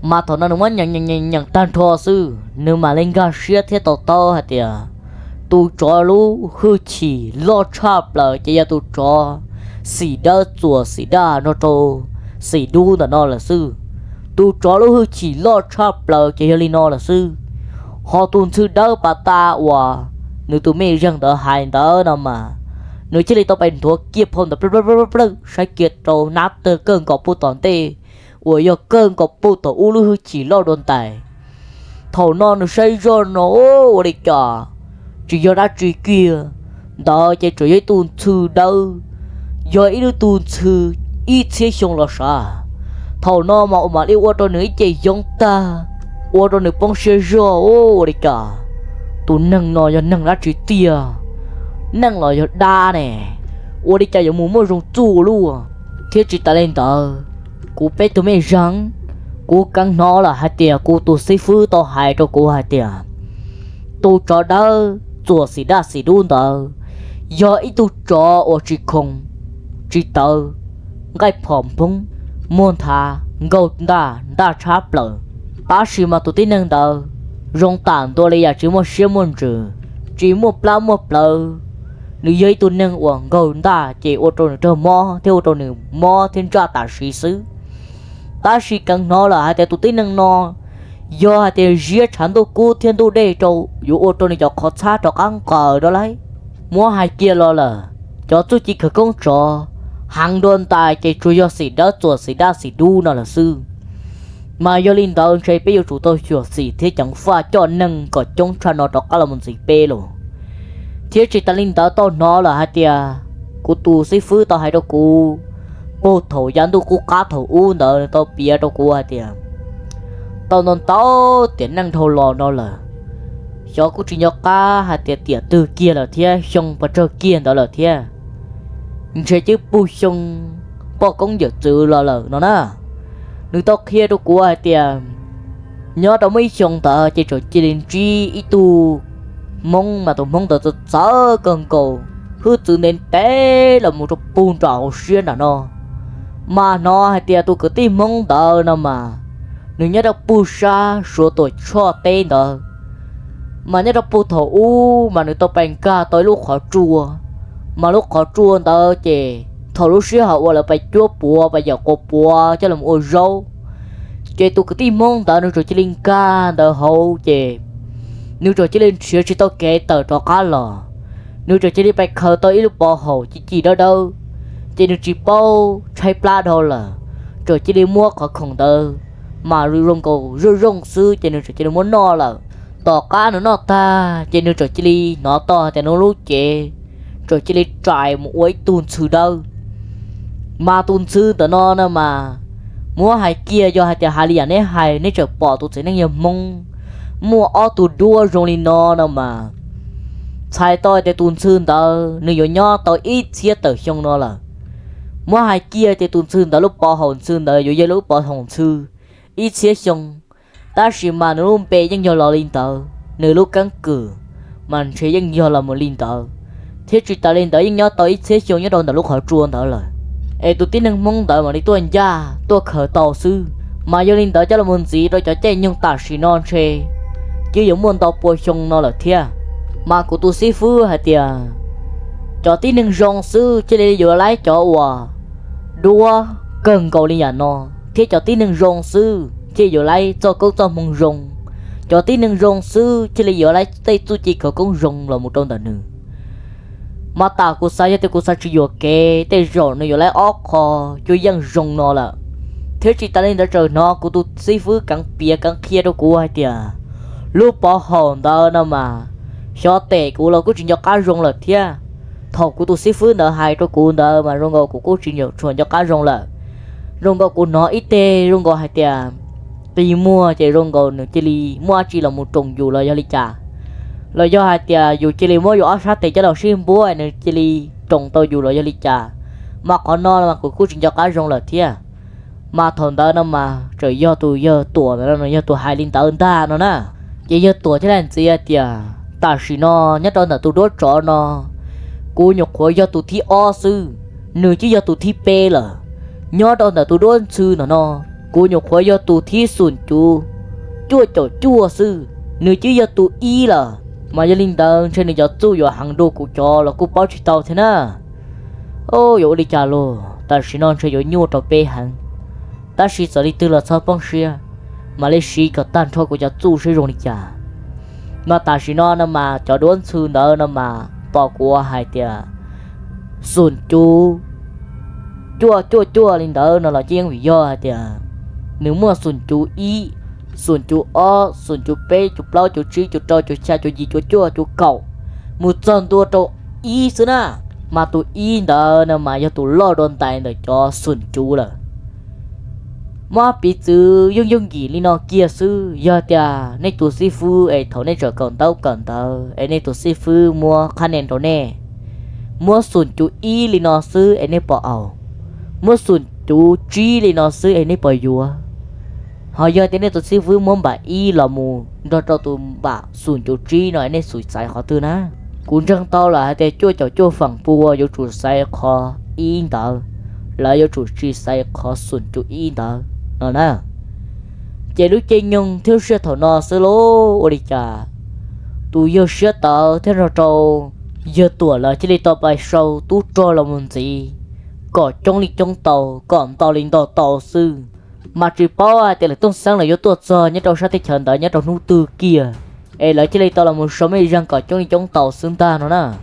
mà thằng nó muốn nhận tan thua sư nếu mà lên ga xia thiết to hả tiệt tu cho lu hư chỉ lo chắp lại chỉ tu cho xì đa chuột xì đa nó trâu xì đu là nó là sư tu cho lu hư chỉ lo chắp lại chỉ li nó là sư họ tuân sư đỡ bà ta và nếu tu mấy răng đỡ hai đỡ nào mà nếu chỉ li tao bèn thua kia phong tập sai kiệt trâu nát từ cơn cọp pu tòn tê ủa giờ cơn cọp pu tòn u lu hư chỉ lo đồn tài thầu non nó say rồi nó ô đi chả chỉ do đã chỉ kia đó chỉ chủ yếu tuân sư đâu do ít đứa tuân sư ít xe xong là sao thầu non mà đi qua tôi nữa chỉ giống ta qua tôi nữa bông xe rồi ô đi chả tụi nâng nó do nâng đã chỉ tia nâng là do đa nè ô đi chả giống mua dùng chu luôn thiết chỉ ta lên tờ cú bé tụi mày răng cú căng nó là hai tia cú tụi sĩ phu tao hai cho cú hai tia tụi cho đỡ chùa xì đa xì đun tờ giờ ít tụi cho ô chỉ không chỉ tờ gai phỏng phung muôn thà gầu đa chắp lờ bác sĩ mà tụi tin nâng tờ rong tàn tôi lấy chỉ một xe môn trừ chỉ một lờ nếu dưới tụi nâng uổng gầu đa chỉ ô tô nữa mò theo ô tô nữa mò thiên tra tả sĩ xứ ta sĩ căng nó là hai tụi tin nâng nó do hai tụi giết chán tôi cú thiên tôi đây trâu dù ô tô này cho khó xa cho ăn cờ đó lấy mua hai kia lo là cho tôi chỉ khởi công trò hàng đồn tài chỉ chủ yếu xì đá chuột xì đa xì đu nó là sư mà do linh tao chơi bây giờ chủ tôi chuột xì thế chẳng pha cho nâng có chống cho nó đó là một gì bê luôn thế chỉ ta linh tao nó là hai tia cú tu sĩ phứ tao hay đâu cú bố thầu dán tu cú cá thầu u nợ tao bia đâu cú hai tia tao non tao tiền năng thầu lò nó là cho cũng chỉ nhớ cá hạt tiệt tiệt từ kia là thế xong và cho kia đó là thế chơi chứ bu xong bỏ công việc chữ là nó nè nếu tao kia đâu của hạt tiệt nhớ tao mấy xong tao chỉ cho chỉ đến chi ít tu mong mà tao mong tao sợ cần cầu cứ tự nên té là một trong buồn trào xuyên là nó mà nó hạt tiệt tôi cứ tìm mong tao nè mà nếu nhớ tao bu sa số tuổi cho tên đó mà nhớ đọc bộ thầu u mà nếu tao bành ca tới lúc khó chua mà lúc khó chua tao chỉ thầu lúc xưa họ là phải chua bùa bây giờ có bùa cho làm ô rau chỉ tôi cứ tìm mong tao nếu rồi chỉ linh ca tao hậu chỉ nếu rồi chỉ linh xưa chỉ tao kể tao cho cá lò nếu rồi chỉ đi bạch khờ tao ít lúc bỏ hậu chỉ đó đâu chỉ nếu chỉ bao trái pla đâu là rồi chỉ đi mua khó không tao mà rồi rong cầu rồi rong sư chỉ nếu chỉ muốn no là tỏ cá nó ta trên nơi trò chili nó to thì nó lúc chế trò chili trải một quấy tuôn sư đâu mà tuôn sư tớ nó nè mà mua hai kia do hai tiệt hai liền ấy hai nên trở bỏ tụt sẽ năng nhiều mông mua ô tụt đua rồi đi nó nè mà sai tôi thì tuôn sư tớ nếu nhỏ tôi ít xía tớ xong nó là mua hai kia thì tuôn sư tớ lúc bỏ hồn sư tớ rồi lúc bỏ hồn sư ít xía xong ta chỉ mà nó luôn bê những nhiều lò linh tờ nửa lúc cắn cử mà chỉ những nhiều là một linh tờ thế chỉ ta lên tờ những nhỏ tới thế chiều nhớ đồn là lúc họ chuồn tờ rồi ê tôi tin năng mong tờ mà đi tôi ra tôi khởi tàu sư mà do linh tờ cho là muốn gì rồi cho chơi nhưng ta chỉ non chê chứ giống muốn tàu bồi xong nó là thế mà của tôi sĩ phu hả tiệt cho tin năng rong sư chứ đi vừa lái cho hòa đua cần cầu linh nhà nó thế cho tin năng rong sư chỉ giờ lại cho câu cho mong rồng cho tí nâng rồng sư chỉ là giờ lại tay tu chỉ có con rồng là một trong đàn nữ mà ta cô sai cho cô sai chỉ giờ kê tay rồng nó giờ lại óc kho cho dân rồng nó là thế chỉ ta lên đã trời nó cô tu sĩ phứ cắn bia cắn kia đâu cô hay tiệt lúc bỏ hồn đó nó mà cho tệ cô là cô chỉ cho cá rồng là thế thầu cô tu sĩ phứ nợ hai cho cô nợ mà rồng của cô chỉ nhiều chuẩn cho cá rồng là rồng của nó ít tê rồng hay tiệt đi mua chỉ rong gò nữa chỉ mua chỉ là một trồng dù là do li trà là do hai tia dù chỉ mua dù áo sát thì cho đầu sim búa nữa chỉ trồng tôi dù là do li trà mà còn nó mà của cô chỉ cho cá rong là thế mà thằng đó nó mà trời do tôi do tuổi nó do tuổi hai linh tao ta nó nè chỉ do tuổi thế này gì tia ta chỉ nó nhất đó là tôi đốt chó nó cô nhục khối do tôi thi o sư nửa chỉ do tôi thi p là nhớ đó là tôi đốt sư nó cô nhục khói do tụ thi sùn chua chua sư nếu chứ do tụ y là mà gia linh đăng trên này do tụ do hàng đô của cho là cô bảo chỉ tao thế nè ô yo đi trả lô ta chỉ non chơi yo nhua trò bê hàng ta chỉ sợ đi từ là sao băng xia mà lấy xí cả tan thôi của cho tụ sẽ rồi đi trả mà ta chỉ non mà cho đốn sư đó mà bỏ qua hai tia sùn chua linh đăng nó là chiên vì do hai tia nếu mà xuân chú o xuân chú p chú plau chú trí chú trâu chú cha chú gì chú chua chú cậu một chân tua trâu y xứ na mà tụi y đó nè mà cho tụi lo đòn tay để cho xuân chú là mà bị chữ yung gì li nó kia sư giờ tia nên tụi sư phụ ấy thầu nên trở còn tao ấy nên tụi sư phụ mua khăn nền thầu nè mua xuân chú y li nó sư ấy nên bỏ ảo mua xuân chú trí li nó sư ấy nên bỏ vua họ giờ thế này tụi sư phụ muốn bà y là mù cho tụi bà xuân chú trí nói nên sủi sai họ tư ná cũng chẳng tao là để chua phẳng bùa yêu chủ sai khó in tao là yêu chủ trí sai khó xuân chú in tao nó nè chỉ lúc chơi nhung thiếu sữa thầu nó sữa lố ôi chà tụi yêu sữa tao thế rồi trâu giờ tuổi là chỉ đi tao bài sâu tú trôi là muốn gì có trong lịch trong tàu còn tàu linh tàu sư mà chỉ bảo thì là tung sáng là yếu tố giờ nhất trong sát thị trấn đó nhất trong nút từ kia ấy là chỉ lấy tao là một số mấy răng có trong lịch trong tàu xương ta nó nè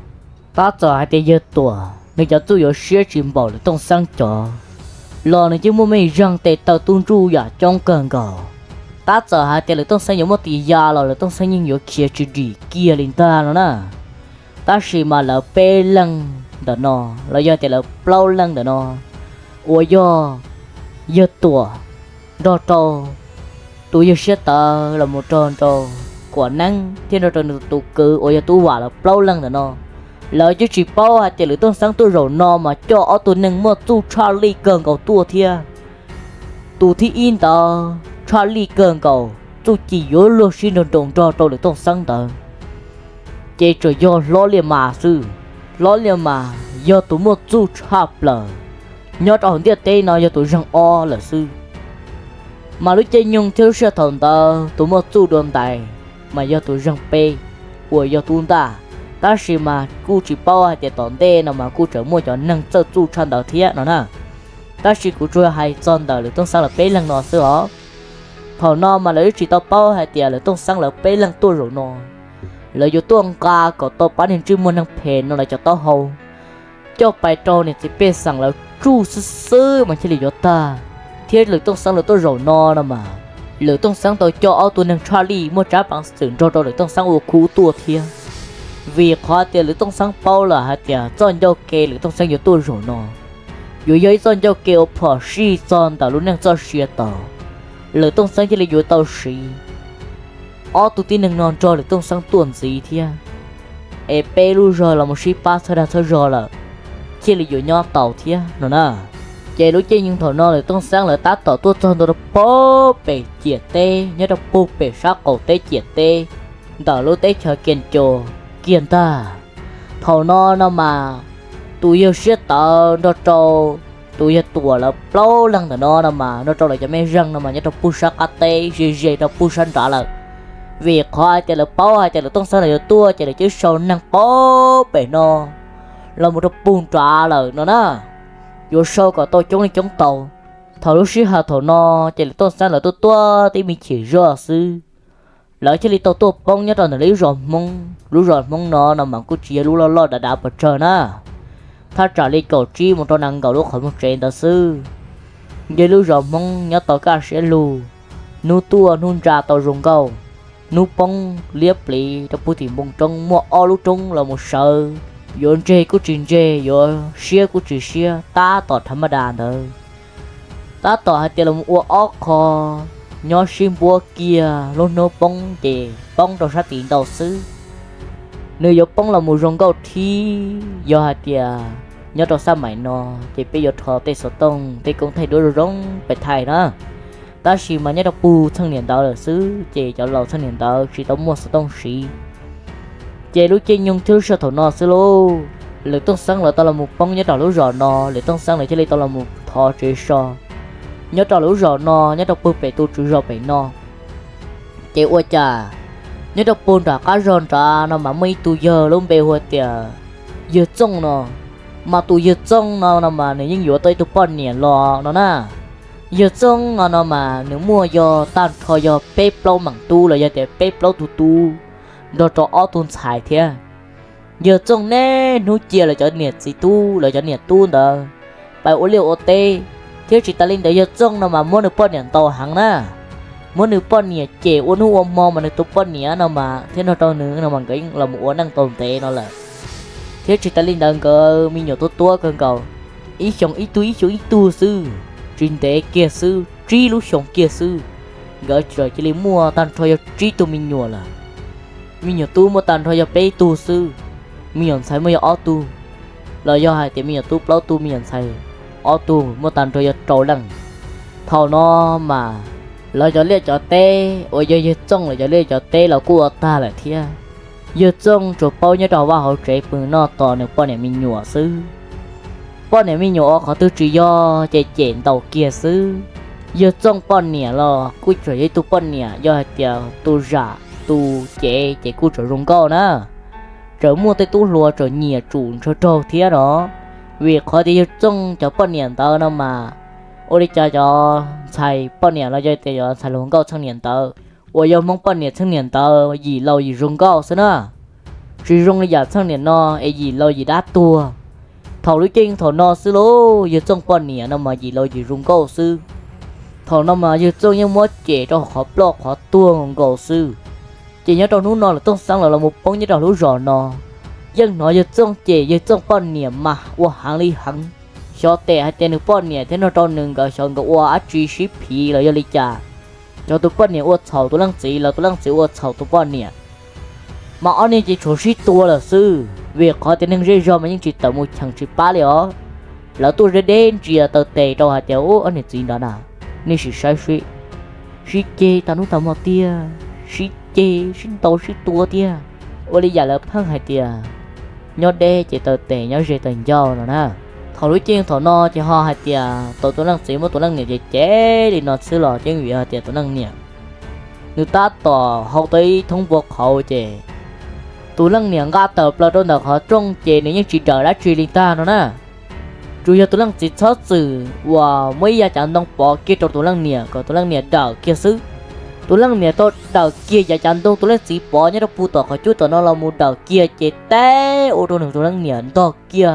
ta giờ hai tỷ giờ tuổi người cho tôi yếu sữa chìm bảo là tung sáng cho lò này chứ mua mấy răng tệ tàu tuôn ru ya trong cần gò ta giờ hai tỷ là tung sáng yếu một tỷ ya là tung sáng những yếu kia chỉ đi kia linh ta nó nè ta chỉ mà là pe lăng đó nó là do thì là plau lăng đó nó ôi do giờ tuổi đó trâu tụi yêu sẽ ta là một tròn trâu quả năng thiên nó tròn tụ cử ôi tu quả là bao lần rồi nó lời chứ chỉ bao hạt tiền lưỡi tông sáng tôi rồi nó mà cho ở tôi nâng mua tu Charlie cần cầu tua thia tu thi in tờ Charlie cần cầu tu chỉ nhớ luôn xin đồng đồng cho tôi lưỡi tông sáng tờ chế trời do lo liền mà sư lo liền mà do tôi mua tu Charlie nhớ trong tiết tây nó do tôi răng o là sư mà lúc chơi nhung thiếu sơ thần tờ tôi mua tu đồn tài mà do tôi răng pe của do tu ta chỉ mà cô chỉ bao hai tiền tốn đê nào mà cô trở mua cho nâng cho tu chân đầu thiết nó nè ta chỉ cô chơi hai chân đầu là tông sang là bé lần nó xưa thầu nó mà lấy chỉ tao bao hai tiền là tông sang là bé lần tôi rồi nó lấy cho tôi ăn cá có tao bán hình chữ mua nâng phèn nó lại cho tao hầu cho bài trò này thì bé sang là chu sơ mà chỉ là cho ta thiết lực tông sang là tôi rồi nó nè mà lực tông sang tôi cho ao tôi nâng Charlie mua trả bằng sườn cho lực tông sang ô cú tua thiết vì khó tiền lưỡi tông sáng bao là hạt tiền chọn cho kê lưỡi tông sáng nhiều tôi rồi nó dù giấy chọn cho kê ở phở xì chọn tao luôn đang cho xìa tao lưỡi tông sáng chỉ là dù tao xì ó tụi tin đừng non cho lưỡi tông sáng tuần gì thia ê bê lu rồi là một xì ba thôi đã thôi rồi là chỉ là dù nhỏ tàu thia nó nè chạy lối chơi nhưng thầu nó lưỡi tông sáng là tát tàu tôi chọn tôi bố bể chia tê nhớ đâu bố bể sát cầu tê chia tê tao lối tê chờ kiên trồ kiên ta thầu nó mà tụi yêu siết tao nó trâu tụi yêu tua là lâu lần nó mà nó trâu lại cho mấy răng nó mà nhớ trâu push kate gì trâu push trả là việc khoai chạy là bao hay chạy là tông sao là tua chạy là chứ sầu năng bó bể nó là một trâu bùn trả lời nó nè vô sâu cả tôi chống đi chống tàu thầu lúc xí hà thầu nó chạy là tông sao là tua thì mình chỉ rõ sư lỡ chứ đi tàu tua bông nhất là lấy rồi mong nó nằm bằng cú chia lú lo đã bật trời naถ้า trả lời cầu chi một trò năng cầu lúc khỏi một chuyện ta sư giờ lú rồi mong nhớ tàu cá sẽ lù nu tua nun ra tàu rồng cầu nu bông liếp lì ta bù thì bông trong mua o lú trong là một sợ yon chê cú trình chê yo xia cú chỉ xia ta tỏ thầm đà thôi ta tỏ hai tiền là một o kho nhỏ sim bua kia luôn nô bông chè bông đầu sát tiền đầu sư nơi dọc bông là một rong câu thi do hạt tiề nhớ đầu sao mày nó thì bây giờ thọ tê sốt tông tê cũng thay đổi rồi rong phải thay đó ta chỉ mà nhớ đầu bù thân niệm đạo là sư chè cho lầu thân niệm đạo chỉ tao mua sốt tông xì chè lúc chơi nhung thiếu sơ thổ nó sư lô lực tông sáng là tao là một bông nhớ đầu lúc rõ nó lực tông sáng là chơi tao là một thọ chế so nhớ trò lũ rò no nhớ đọc bơ bể tu chữ rò bể no chế ua chà nhớ đọc bồn trả cá ròn trả nó mà mấy tu giờ luôn bể hoa tiề giờ trông nó mà tu giờ trông nó mà nếu những vừa tới tu bọn nhẹ lo nó na giờ trông nó mà nếu mua giờ tan thôi giờ bếp lâu mảng tu là giờ để bếp lâu tu đó cho ó tuôn xài thế giờ trông nè nuôi chia là cho nhiệt gì tu là cho nhiệt tu đó bài ô liu ô tê thiếu chỉ ta linh để giờ trông nó mà muốn được bao nhiêu tàu hàng na muốn được bao nhiêu chè uốn hu ôm mò mà được tụt bao nhiêu nó mà thế nó trâu nữa nó bằng cái là một uốn năng tồn tệ nó là thiếu chỉ ta linh đơn cơ mi nhiều tua cơn cầu ý chồng ý tu sư trình tế kia sư tri lú chồng kia sư gỡ trời chỉ lấy mua tan thôi tri tu mi nhiều là mi nhiều tu mua tan thôi bé tu sư mi nhiều sai mới ở tu là do hai tiền mi nhiều tu bao tu mi nhiều sai ô tu mua tàn rồi trâu lăng thầu nó mà lời cho liệt cho tê ôi giờ trông là cho liệt cho tê là của ta là thia giờ trông cho bao nhiêu đầu vào hậu chế bưng nó to được bao nhiêu mình nhủa sư bao nhiêu mình nhủa khó tư chỉ do chạy chèn tàu kia sư giờ trông bao nhiêu lo cú trời tu bao nhiêu do tiệt tu giả tu chế cú trời rong cao nè trời mua tê tu lúa trời nhẹ trùn trời trâu thia đó việc khó thì trong cho bao nhiêu tờ nó mà ôi đi cho xài bao nhiêu là chơi thì xài luôn câu trăm niên tờ ôi giờ mong bao nhiêu trăm niên tờ gì lâu gì rung câu xí nữa chỉ rung là giờ trăm niên nó gì lâu gì đắt tua thầu lưỡi kinh thầu nó xí lố giờ trong bao nhiêu nó mà gì lâu gì rung câu xí thầu nó mà giờ trong những món chè cho họ block họ tua ngon câu xí chỉ nhớ trong núi nó là tông sáng là một bông như đầu lúa giò nó dân nói giờ trong chè giờ trong bao nhiêu mà qua hàng đi hàng cho tệ hay tên được bao nhiêu thế nó trong nương cái xong cái qua chỉ ship phí là giờ đi trả cho tụi bọn nè uất sầu tụi lăng chỉ là tụi lăng chỉ uất sầu tụi bọn nè mà anh ấy chỉ chủ sĩ tua là sư việc có tiền năng dễ dàng mà những chỉ tầm một chẳng chỉ ba liệu là tôi ra đến chỉ là tờ tệ đâu hạt tiểu anh ấy gì đó nào nên chỉ sai suy suy chê ta nói tao một tia suy chê suy tao suy tua tia ôi đi giờ là phăng hai tia nhớ đê chỉ tờ tệ nhớ dễ tần giàu nữa nè thầu đối chiên thầu no chỉ ho hai tia tụi năng sĩ một tụi năng nhiều chế đi nó xứ lò chế người tia tụi năng nhiều người ta tỏ hậu tới thông buộc hậu chế tụi lăng niệm ga tập là đôi họ trong chế này những chỉ chờ đã truy linh ta nữa nè chủ yếu tụi lăng chỉ thoát sự và mấy gia chẳng đông bỏ kia cho tụi lăng niệm còn tụi lăng niệm đào kia xứ tụi lăng niệm tôi đào kia gia chẳng đông tụi lăng chỉ bỏ nhớ nó phụ tỏ khỏi chút tụi nó là một đào kia chế té ô tô tụi lăng niệm đào kia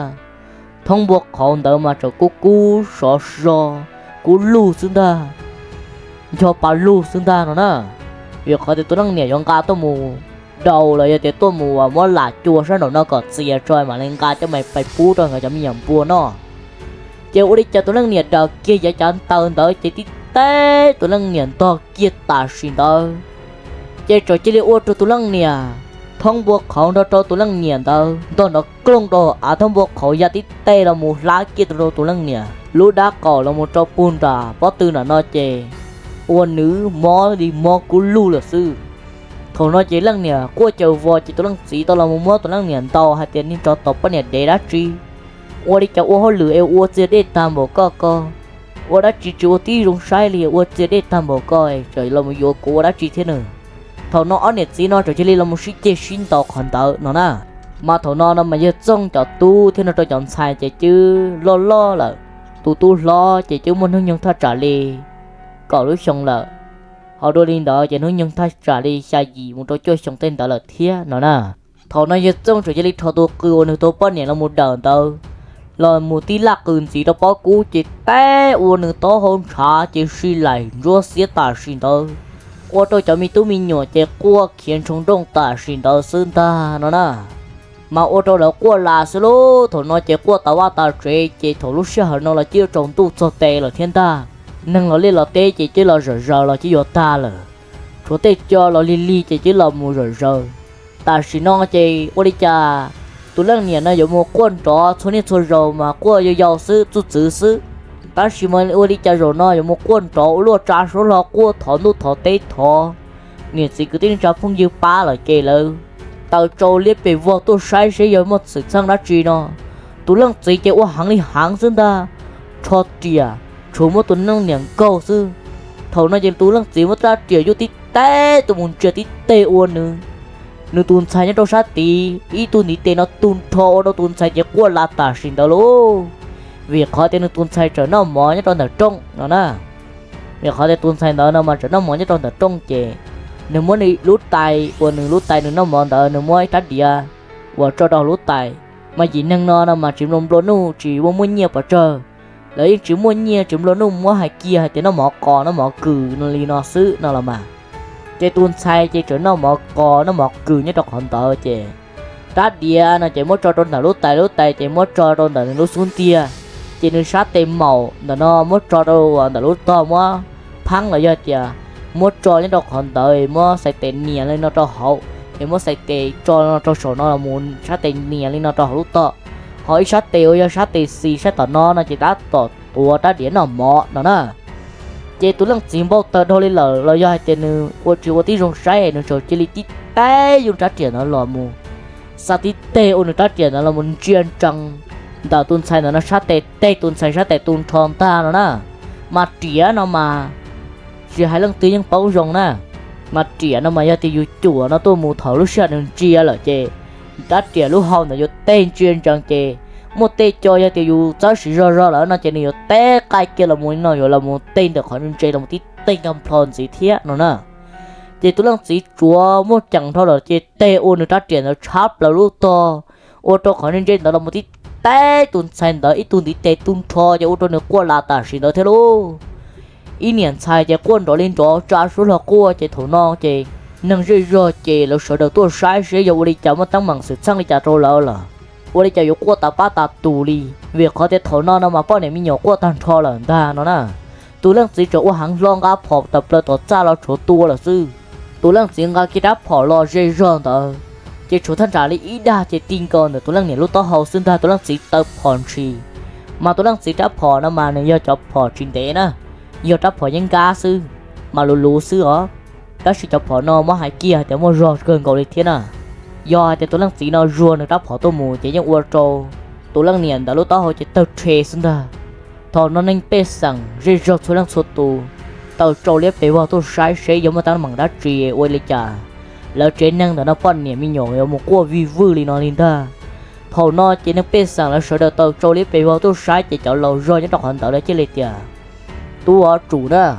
thông buộc họ đỡ mà cho cú sọ cú lù xứng ta cho bà lù xứng ta nữa nè việc họ thì tụi lăng niệm trong ga tôi mù đầu là để tôi mùa mua là chua sao nó có xìa rồi mà lên ca cho mày phải phú rồi người cho mình nhầm bùa nó chiều đi cho tôi lăng nhiệt đầu kia giá chán tao tới chỉ tí té tôi lăng nhiệt to kia ta xin tao chơi trò chơi ô cho tôi lăng nhiệt thông buộc khẩu đó cho tôi lăng nhiệt tao tôi nó công đồ à thông buộc khẩu giá tí té là một lá kia tôi lăng nhiệt lú đá cỏ là một trò pun ra bó tư là nó chè ô nữ mó đi mó cú lu là sư thầu nói chỉ lăng nè qua chờ vò chỉ tôi lăng xí tôi là một mớ tôi lăng nè tàu hay tiền đi cho tàu bắt nè để đá chi qua đi cho ô lửa eo ô chia để tam bộ co ô đá chi chúa tí rung sai liền ô chia để tam bộ coi trời là một vô cô đá chi thế nữa thầu nó ở nè xí nó trời chỉ là một sĩ chế xin tàu còn tàu nó nè mà thầu nó mà giờ trong cho tu thế nó cho chọn sai chỉ chứ lo là tu lo chỉ chứ muốn hướng nhân ta trả lì có lúc xong là họ đôi lên đó chỉ nói nhân thay trả đi sai gì muốn tôi chơi xong tên đó là thía nó nè thọ nói như trong chuyện đi thọ tôi cứ ôn tôi bắt nhẹ là một đợt tao là một tí lạc cừn gì đó có cú chỉ té ôn to hôm trả chỉ suy lại rúa xía ta xin tao qua tôi cho mi tú mi nhỏ chỉ qua khiến chúng đông ta xin tao sơn ta nó nè mà ô tô là qua là số lô thọ nói chỉ qua tao ta chơi chỉ thọ lúc xưa nó là chưa trồng tu cho tệ là thiên ta nâng nó lên là tê chỉ là rờ là chỉ vô ta là chỗ tê cho là li chỉ là một rờ ta chỉ nói chỉ ô đi cha tụi lăng niệm nó dùng một con chó số này số rầu mà qua giàu sư tu chữ sư ta chỉ mà ô đi cha rồi nó dùng một con chó luôn trả số là qua thọ tê thọ niệm chỉ cứ tin cho phong dư ba là kề lơ tao trâu liếc về vô tôi sai sẽ dùng một sự sang đã chi nó tụi lăng chỉ cái ô hàng xin ta cho tiệt chú một tuần năng niệm câu sư thầu nói chuyện tú lăng chỉ một ra triệu vô tí té tụi muốn triệu tí tê uôn nữa nữa tuần sai nhá đâu sát tí ý tuần tí tê nó tuần thọ đâu tuần sai chỉ qua là ta xin đâu lô việc khó tên tuần sai trở nó mỏ nhá trong là trong nó nè việc khó tên tuần sai đó nó mà trở nó mỏ nhá trong là trong chè nếu muốn đi lút tay uôn nữa lút tay nữa nó mỏ đó nếu muốn thắt địa và cho đó lút tay mà chỉ năng nó mà chỉ nôm lô nu chỉ muốn nhiều và chờ lấy chỉ muốn nhia chỉ muốn nung mua hai kia thì nó mỏ cò nó mỏ cừ nó li nó xứ nó là mà chơi tuôn sai chơi trở nó mỏ cò nó mỏ cừ nhất đọc hòn tờ chơi đá địa nó chơi mất cho đôn là lút tay chơi mất cho đôn là lút xuống tia chơi nó sát tem màu là nó mất cho đôn là lút to mất phăng là do chơi mất cho nhất đọc hòn tờ mất xài tiền nhẹ lên nó cho hậu thì mất xài tiền cho nó cho sổ nó là muốn sát tiền nhẹ lên nó cho lút to hỏi sát tiêu cho sát tiền xì sát tỏ nó chỉ đá tỏ tua đá điện nó mọ nó nè chế tụi lăng chìm bao tờ thôi lên lờ do hai tên qua chiều tí rong say nó chơi chơi tí té dùng trái tiền nó lò mù sao tí tê ôn trái tiền nó là một chuyên trăng đào tuần say nó sát tê tuần say sát tê tuần thòn ta nó nè mà tía nó mà chỉ hai lăng tí những bao rong nè mà tía nó mà do tí dù chùa nó tôi mù thở lúc sợ đừng chia là chế đã trẻ lúc hậu là do tên chuyên trang chè một tên cho ya thì dù giáo sĩ ra là nó chỉ nhiều té cái kia là muốn nói là một tên được khỏi nên chơi là một tí tên cầm thòn gì thế nó nè chỉ tôi đang chỉ chúa một chẳng thôi là chỉ tê ôn được đã trẻ nó chắp là lúc to ô tô khỏi nên chơi đó là một tí té tuần xanh đó ít tuần tí tê tuần thò cho ô tô nữa qua là ta xin đó thế luôn ý niệm sai chỉ quân đó lên chỗ trả số là qua chỉ thủ non chỉ nâng rồi chỉ là sợ đầu tôi sai sẽ dầu đi chậm mà tăng bằng sự sang đi trả trâu lỡ là ô đi chả qua ta ba ta tù đi việc có thể thổ nó mà bao này mình nhỏ qua tan thò là ta nó nè tụ lăng chỉ chỗ hàng long gà phò tập là tổ cha là chỗ tua là sư tụ lăng chỉ gà kia đáp phò lo dây rong tờ chỉ chỗ thân trả lý ý đa chỉ tin con tụ lăng nhảy lúc to hậu sinh ta tụ lăng chỉ tập phòn chi mà tụ lăng chỉ đáp phò nó mà này do chọc phò trình tế nè do đáp phò những gà sư mà lù sư ó đó chỉ chọc phò nó mà hai kia để mua rò gần cầu đi thiên à do thì tụ lăng chỉ nó rùa nó đáp phò tô mù chỉ những uo trâu tụ lăng nhảy đã lúc to hậu chỉ tập tre sinh ta thọ nó nên bê sẵn rê rô số lăng số tù tàu trâu liếp bế vào tôi sai sẽ giống như ta bằng đá trì ôi lấy chả lỡ chế năng đó nó phân niệm mi nhỏ ở một cô vi vư li nó lên ta thọ nó chỉ nên bê sẵn là sợ đợt tàu trâu liếp bế vào tôi sai chỉ cháu lâu rồi những đọc hoàn tàu đấy chứ lấy chả tu ở chủ đó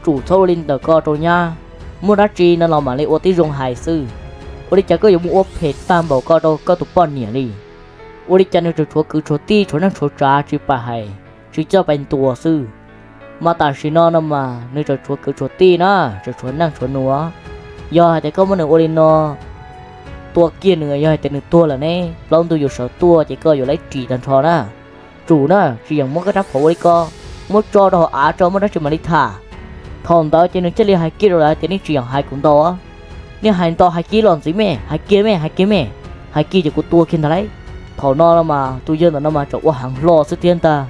chủ thâu lên tờ co trâu nha mua đá trì nó làm mà lấy ô tí rong hài sư ô đi chả có giống ô phê tam bảo co đâu có tụ phân niệm đi ô đi chả nên chúa cứ chúa ti chúa năng chúa trả chỉ bà hay chỉ cho bên tua sư mà ta chỉ nó mà nơi cho chúa cứ chúa ti nó cho chúa năng chúa núa do thì có một nửa ôi nó tua kia nửa do thì nửa tua là nè lâu tôi dùng sợ tua chỉ có dùng lấy chỉ thành thò na chủ nó chỉ dùng một cái đáp phổ đi co một cho đó á cho một đó chỉ mà đi thả thòn đó chỉ nửa chất li hai kia rồi là chỉ nửa chỉ dùng hai cũng to nè hai to hai kia làm gì mẹ hai kia mẹ hai kia chỉ có tua kia đấy thò nó mà tôi dân là nó mà chỗ hàng lo sức tiền ta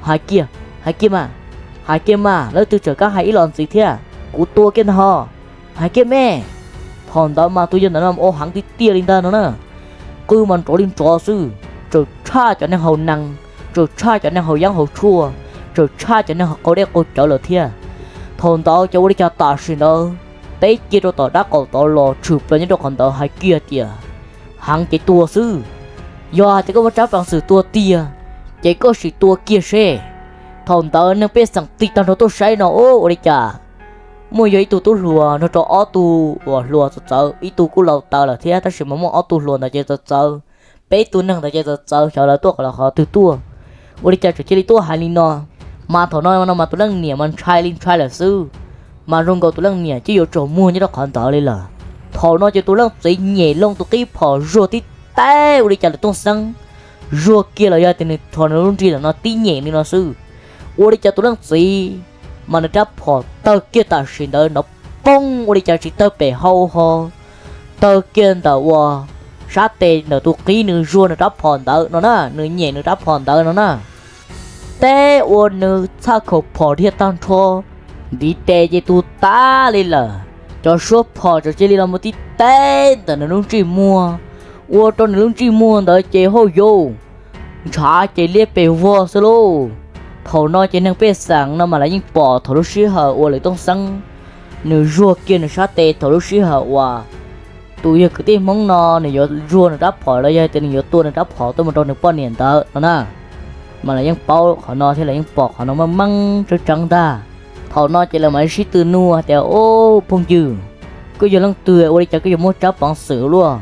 hai kia mà lấy từ trở các hai lon gì thế cú tua kia hò hai kia mẹ thòn đó mà tôi dân nó làm ô hàng tí tia lên ta nó nè cứ mình trổ lên trò sư rồi cha cho nên hậu năng rồi cha cho nên hậu giang hậu chua rồi cha cho nên hậu có đeo cô trở lại thế thòn đó cho đi cho ta xin đâu tới kia cho tao đã cầu tao lo chụp lên những đồ còn tao hai kia kìa hàng cái tua sư do thì có một trái bằng sự tua tia chỉ có sự tua kia xe thằng tao nó biết rằng tịt tao nó tôi say nó ô đi chả mua giấy tụ lùa nó cho ó tụ lùa sợ ý tụ của lâu tao là thế ta sẽ muốn ó tụ lùa là chơi sợ bé tụ năng là chơi sợ là tôi là họ từ tua ô đi chả chỉ đi tua hai linh nó mà thằng nó mà tụ năng nhẹ mình trai là sư mà rong cầu tụ năng nhẹ chỉ có chỗ mua như đó còn tao đây là thằng nó chỉ tụ năng chỉ nhẹ lông tụ cái phò rùa tí té ô đi chả là tung xăng rùa kia là do tiền thằng nó luôn chỉ là nó tí nhẹ nên nó sư ô đi chả tụi nó gì mà nó đáp họ tao kia ta xin đỡ nó bông ô đi chả chỉ tao bể hâu ho tao kia tao qua sát tê nó tụi kỹ nữa rùa nó đáp họ đỡ nó nè nó nhẹ nó đáp họ đỡ nó nè té ô nó sao khẩu phò thiệt tăng cho đi té cho tụi ta lên là cho số phò cho chơi lên một tí té tao nó luôn chỉ mua ô tao nó luôn chỉ mua đỡ chơi hô vô trả chơi liếc bể vô solo thầu nó chỉ năng biết sáng nó mà lại những bỏ thầu lúc xí hở và lại tông xăng nửa rùa kia nửa sát tê thầu lúc xí hở và tụi giờ cứ tìm món nó nửa giờ rùa nửa đáp hỏi là giờ tên nửa tua nửa đáp hỏi tôi một đôi nửa bao niệm tớ nó nè mà lại những bao họ nó thế là những bỏ họ nó măng cho trắng ta thầu nó chỉ là mấy xí từ nua theo ô phong dư cứ giờ lăng tươi ô đi chả cứ giờ mua cháo bằng sữa luôn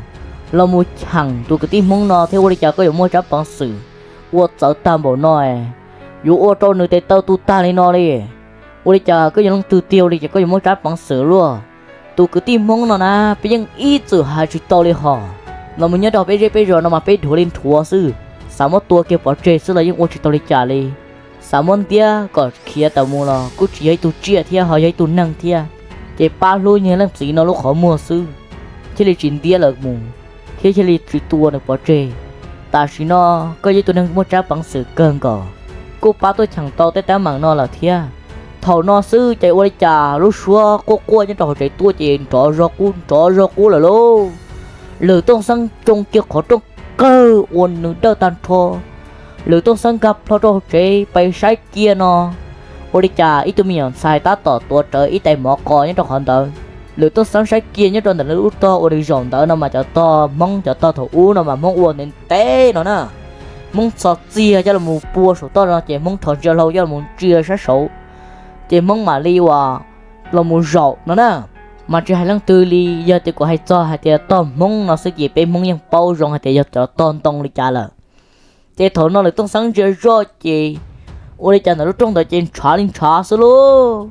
là mua chẳng tụi cứ tìm món nó theo ô đi chả cứ giờ mua cháo bằng sữa ô sợ tam bộ nói dù ô tô nơi tao tu ta lên nó đi ô đi chờ cứ những từ tiêu đi chỉ có những món trái bằng sữa luôn tu cứ tìm món nó na bây giờ ít từ hai chục tao đi họ mà mình nhớ đọc bây giờ nó mà bây thua lên thua sư sao mất tua kia bỏ chơi sư là những ô chục tao đi trả đi sao món tia còn kia tao mua nó cứ chỉ hay tu chia thia họ hay tu năng thia chỉ ba lôi như làm gì nó lúc khó mua sư chỉ là chuyện tia là mù thế chỉ là chuyện tua được bỏ chơi ta chỉ nó có những tu năng mua trái bằng sữa cơn cỏ cô ba tôi chẳng to tới tám mảng nó là thia thầu nó sư chạy qua trà lúc xưa cô những trò chạy tua chạy trò rô cu là lô lửa tông xăng trong kia khó trong cơ ôn nữ đỡ tan thô lửa tông xăng gặp nó trò chạy bay sai kia nó qua trà ít tụi mình sai ta tỏ tua trời ít tay mỏ cò những trò hoàn tờ lửa tông xăng sai kia những trò là lửa to qua đi rộng tờ nó mà cho to mong cho to thổ u nó mà mong uốn nên té nó nè mong sọt chia cho là một bùa số to là chỉ mong thọt cho lâu cho là một chia sát số chỉ mong mà li hòa là một rậu nó nè mà chỉ hai lần tư li giờ thì có hai cho hai thì to mong nó sẽ chỉ bên mong yang bao rong hai thì giờ cho ton tông đi trả là chỉ thọ nó là tông sáng giờ rồi chỉ ôi đi trả nó lúc trong đời trên trả lên trả số luôn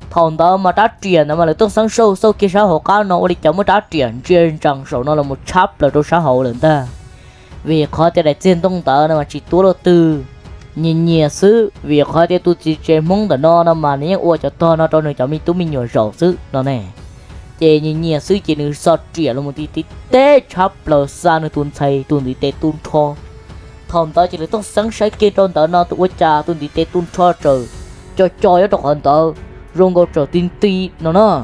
thằng đó mà đã chuyển nó mà là tông sáng sâu kia xã hội cao nó ôi đi trả mới đã chuyển trên trang số nó là một chap là trong xã hội lần ta vì khó thì lại trên tông tờ mà chỉ tua đầu tư nhìn nhẹ sư việc khỏi thì tôi chỉ chơi mong đỡ nó mà nếu ua cho to nó cho nên cho mình tụi mình nhỏ rầu sư nó nè chơi nhìn nhẹ sư chỉ được sọt trẻ là một tí tê chắp lờ xa nơi tuôn say tuôn tí tê tuôn cho thằng tao chỉ làต้องsáng sớm kia trong tao nó tụi cha tuôn tí tê tuôn cho trời cho ở trong hòn tao rong go trở tin ti nó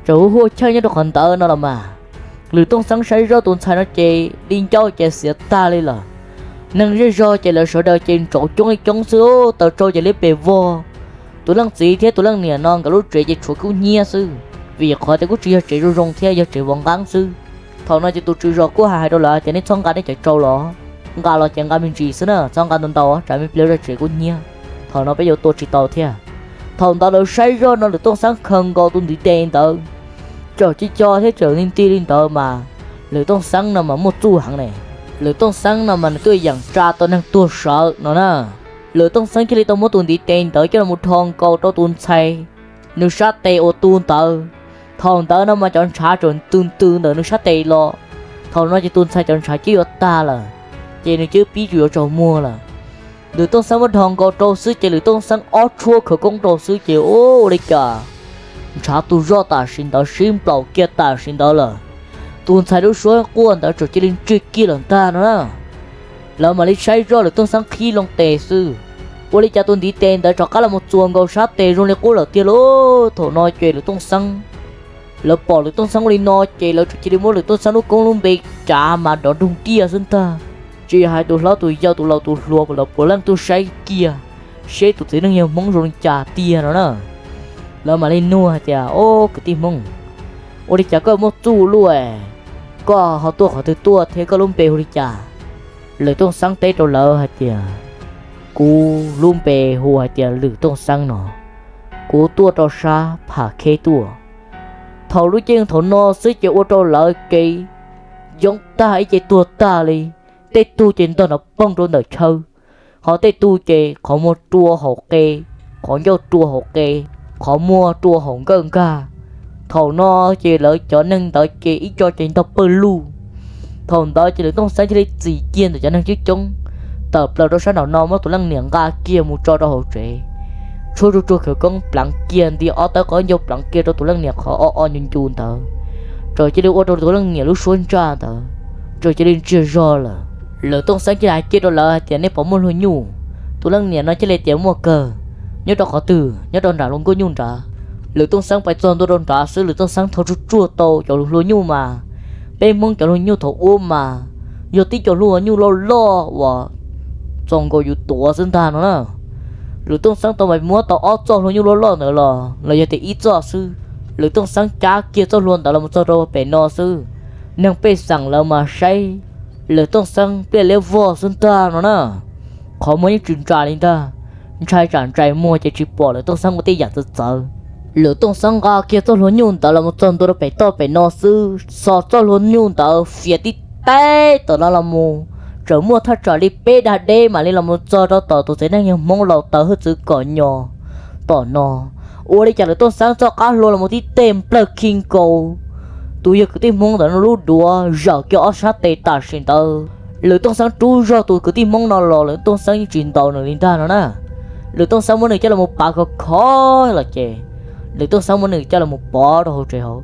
chỗ hua chơi như trong hòn tao nó là mà lườiต้องsáng sớm ra tuôn say nó chơi đi cho chơi xỉa ta đi là năng rơi do chạy là sợ đời trên chỗ chung hay chung xưa tờ trôi chạy lấy bề vô tụi lăng gì thế tụi lăng nè non cả lúc chạy chạy chỗ cứu nhia sư vì khỏi tới có chuyện chạy rồi rong theo giờ chạy vòng gắng sư thằng nói chỉ tụi chửi rồi có hai đôi là chạy nên xong cả đấy chạy trâu lọ gà là chạy gà mình chỉ xứ nè xong cả tuần tàu chạy mình lấy ra chạy cứu nhia thằng nói bây giờ tôi chỉ tàu thế thằng tao được say rồi nó được tôn sáng khẩn gọi tôi đi tên tao chờ chỉ cho thế trở nên ti lên tao mà lưỡi tôn sáng nào mà một chu hàng này lưỡi tông sáng nào mà tôi dạng tra tôi đang tua sợ nó nè lưỡi tông sáng khi tôi muốn tuần đi tên tới cho là một thằng câu tôi tuần say nước sát tê ô tuần tới thằng tới nó mà chọn trả chuẩn tương tương tới nước sát tê lo thằng nó chỉ tuần say chọn trả chỉ ở ta là chỉ nên chứ bí chủ cho mua là lưỡi tông sáng một thằng câu trâu sứ chỉ lưỡi tông sáng ót chua khởi công trâu sứ chỉ ô đi cả trả tu do ta xin đó xin bảo kia ta xin đó là tuần sai đối số quân đã trở lên chơi kia lần ta nữa là mà lấy sai rồi là tuần sáng khi lòng tề sư ô lấy cha tuần đi tên đã cho cả là một chuồng gấu sát tề rồi lấy cố là tiền lố thổ nói chuyện là tuần sáng là bỏ là tuần sáng lấy nói chuyện là chỉ đi mua là tuần sáng nó cũng luôn bị trả mà đó đúng tia dân ta chỉ hai tụi lo tụi giao tụi lo tụi lùa là bỏ lăng tụi sai kia sai tụi thế nó nhiều mong rồi trả tia nữa nè là mà lấy nua hả chả ô cái tim mong ô đi chả có một chu luôn có họ tua thế có luôn bề hồi chả lời tôn sáng tế đâu lỡ hả chả cú luôn bề hồ hả chả lời tôn sáng nó cú tua đâu xa phá khê tua thầu lúc trên thầu no xứ chịu ô đâu lỡ kỳ giống ta ấy chạy tua ta đi tê tu trên đó nó bông rồi nở chơi họ tê tu chê họ mua tua họ kê họ vô tua họ kê họ mua tua hồng gân ca thầu nó chỉ lợi cho nên tới chỉ ít cho chuyện tao bơ lu thầu đó chỉ được tông sáng chỉ lấy gì kiên để cho nên chứ chúng tập là đó sáng nào nó mất tụi lăng niệm ga kia một cho đó hỗ trợ chua khởi con plank kiên thì ở tới có nhiều plank kia cho tụi lăng niệm khó o nhung chun tờ rồi chỉ được ô tô tụi lăng niệm lúc xuân ra tờ rồi chỉ đến chưa rõ là lỡ tông sáng chỉ lại kia đó là tiền này bỏ môn hồi nhu tụi lăng niệm nó chỉ lấy tiền mua cờ nhớ đó khó từ nhớ đó đã luôn có nhung trả lửa tông sáng phải chọn tôi đồn trả sư lửa tông sáng thâu chua tàu cho lúa nhu mà bên mong cho lúa nhu thâu ôm mà giờ tí cho lúa nhu lo và trong có tổ sinh than nó nè lửa tông sáng tao phải mua tao ót cho lúa nhu lo nữa là giờ thì ít cho sư lửa tông sáng cá kia cho luôn đó là một cho đâu phải no sư nâng bê sẵn là mà say lửa tông sáng bê lấy vò sinh than nó nè khó mấy chuyện trả lên ta trai chẳng trai mua chỉ bỏ lửa tông sáng một tí giả tự lửa tông sáng ga kia cho luôn nhung tao là một chân tôi phải no sư so cho luôn nhung tao phía tí té tao là một trở mua thắt trở đi bê đà đê mà lên là một cho đó tao tôi thấy đang mong lầu tao hết chữ cỏ nhỏ tao no ủa đi chả lửa tông sáng cho cá luôn là một tí tem plug cầu tôi giờ cứ tìm mong tao nó lú đùa giờ kia ở sát tê ta xin tao lửa tông sáng chú rồi tôi cứ tìm mong nó lò lửa tông sáng như chuyện tao nữa linh ta nó nè lửa tông sáng muốn này cho là một bà khó là chè lửa tông sáng muốn cho là một bó đồ trời hậu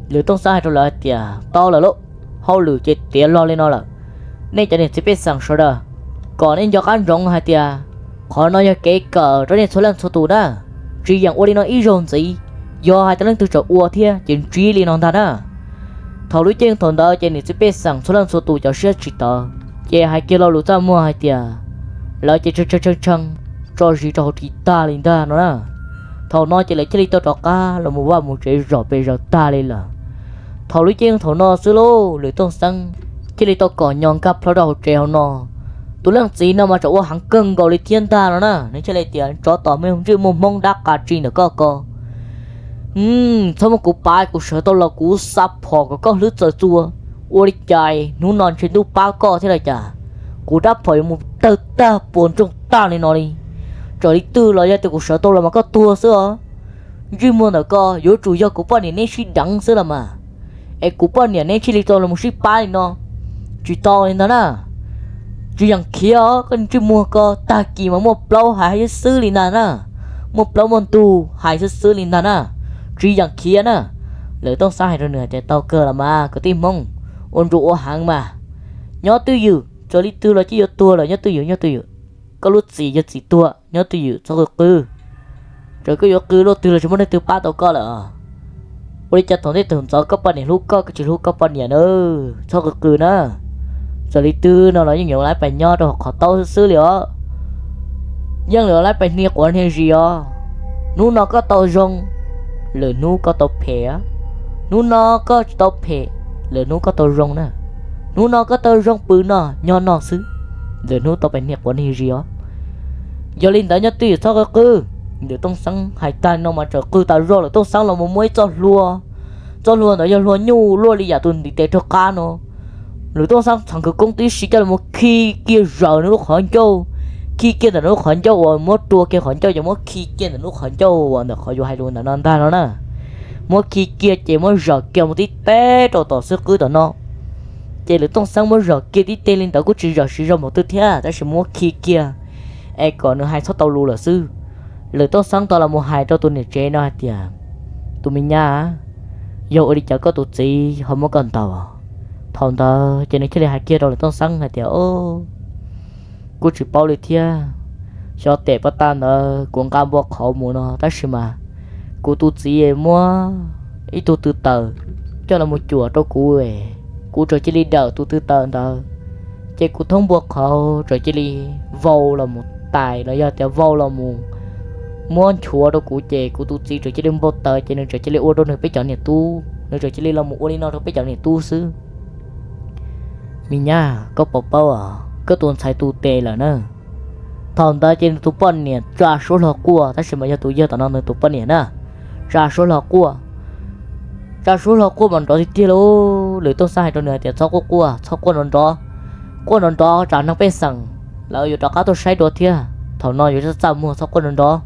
lửa tông sáng hay rồi là tiệt to là lúc hậu lửa chết tiệt lo lên nó là nên cho nên sẽ biết sang số đó còn nên cho ăn rong hay tiệt họ nói cho cái cờ cho nên số lần số tù đó chỉ rằng ua đi nó ít rong gì do hai tên từ chỗ ua thia chuyện truy lên nó ta đó thầu lưỡi trên thằng đó cho nên sẽ biết sang số lần số tù cho sẽ chỉ tờ che hai kia lo lụt ra mua hai tiệt lại chơi chân cho gì cho thì ta lên ta nó đó thầu nói chỉ lấy chỉ tao trọ cá là một một chuyện rõ về rõ ta lên là thầu lưỡi chiên thầu nó xứ lô lưỡi tông xăng chỉ lấy tao cỏ nhon cặp nó đầu treo nó tụi lăng gì nào mà chỗ hàng cân gọi lấy thiên ta nó nè nên chỉ lấy tiền cho tao mấy hôm trước một mông đá cà chi nữa co sao mà cú bài cú sợ tao là cú sắp phò có lưỡi sợ chua ôi trời nú non trên đu ba co thế này chả cú đáp phải một tơ ta buồn trong ta này nó đi trời đi tư là từ cuộc sống tôi là mà có tua xưa riêng mua là có yếu chủ yếu của bọn này chỉ đắng xưa là mà em của bọn này chỉ đi tôi là một ship bay nó chỉ to lên đó nè chỉ rằng kia con chỉ mua có ta kỳ mà mua plau hay xử lý nè mua plau môn tu hay xử lý nè chỉ rằng kia nè lỡ tông sai rồi nữa thì tao cơ là mà có tim mông ôn rượu hàng mà nhớ tư dự cho lý tư là chỉ có tua là nhớ tư dự có lúc gì tua nhớ tư dự cho cư rồi cứ cư lúc tư là chúng mình từ ba tao cơ là ôi cha thằng đấy thằng cháu cấp này lúc có cái chữ lúc cấp này nữa cho cư nữa rồi lý tư nó nói nhiều lái phải nhớ rồi họ tao xứ liệu dân liệu lái phải nia quán hay gì nú nó có tao rong lỡ nú có tao phê nú nó có tao phê lỡ nú có tao rong nè nú nó có tao rong bự nó nhon nó xứ lỡ nú tao phải nia quán hay gì giờ linh tới nhất tuy sao cái cư để tông sáng hai tay nó mà trở cư ta rồi là tông sáng là một mũi cho lúa đó giờ lúa nhu lúa đi giả tuần đi tết cho cá nó lỡ tông sáng thằng cái công ty xí cho là một khi kia giờ nó khỏi châu khi kia là nó khỏi châu rồi một tua kia khỏi châu rồi một khi kia là nó khỏi châu rồi nó khỏi vô hai luôn là non ta nó nè một khi kia chỉ một giờ kia một tí té rồi tỏ sức cứ tao nó chỉ lỡ tông sáng một giờ kia tí tê lên tao cũng chỉ giờ một thứ thế ta chỉ một khi kia ai còn nữa hai số tàu lù là sư lỡ tao sáng tao là một hai cho tụi này chế nó thì tụi mình nha dẫu đi chợ có tụi gì không có cần tàu thằng tao cho nên cái này hai kia rồi là tao sáng hay thì ô cô chỉ bao lịch thia cho tệ bắt tan nữa cũng cam bộ khẩu muốn nó ta xem mà cô tụi gì mua ít tụi từ từ cho là một chùa cho cô rồi chỉ đi đợi tụi từ từ đó chỉ cô thông bộ khẩu rồi chỉ đi vô là một tài là do theo vô là một món chùa đâu cụ chè cụ tu chỉ rồi chỉ đem vô tờ cho nên rồi chỉ lấy ô đâu nữa phải chọn nhà tu rồi chỉ lấy là một ô đi nó đâu phải chọn nhà tu xứ mình nha có bảo bảo có tuần sai tu tê là nè thằng ta trên tu bận nè trả số là của ta sẽ mà cho tu giờ tao nói tu bận nè nè trả số là của mình đó thì tiêu lô lưỡi tông sai rồi nè thì sau của nó đó trả nó phải sẵn là giờ đó cá tôi sai đồ thia thằng nói giờ sao mua sau của nó đó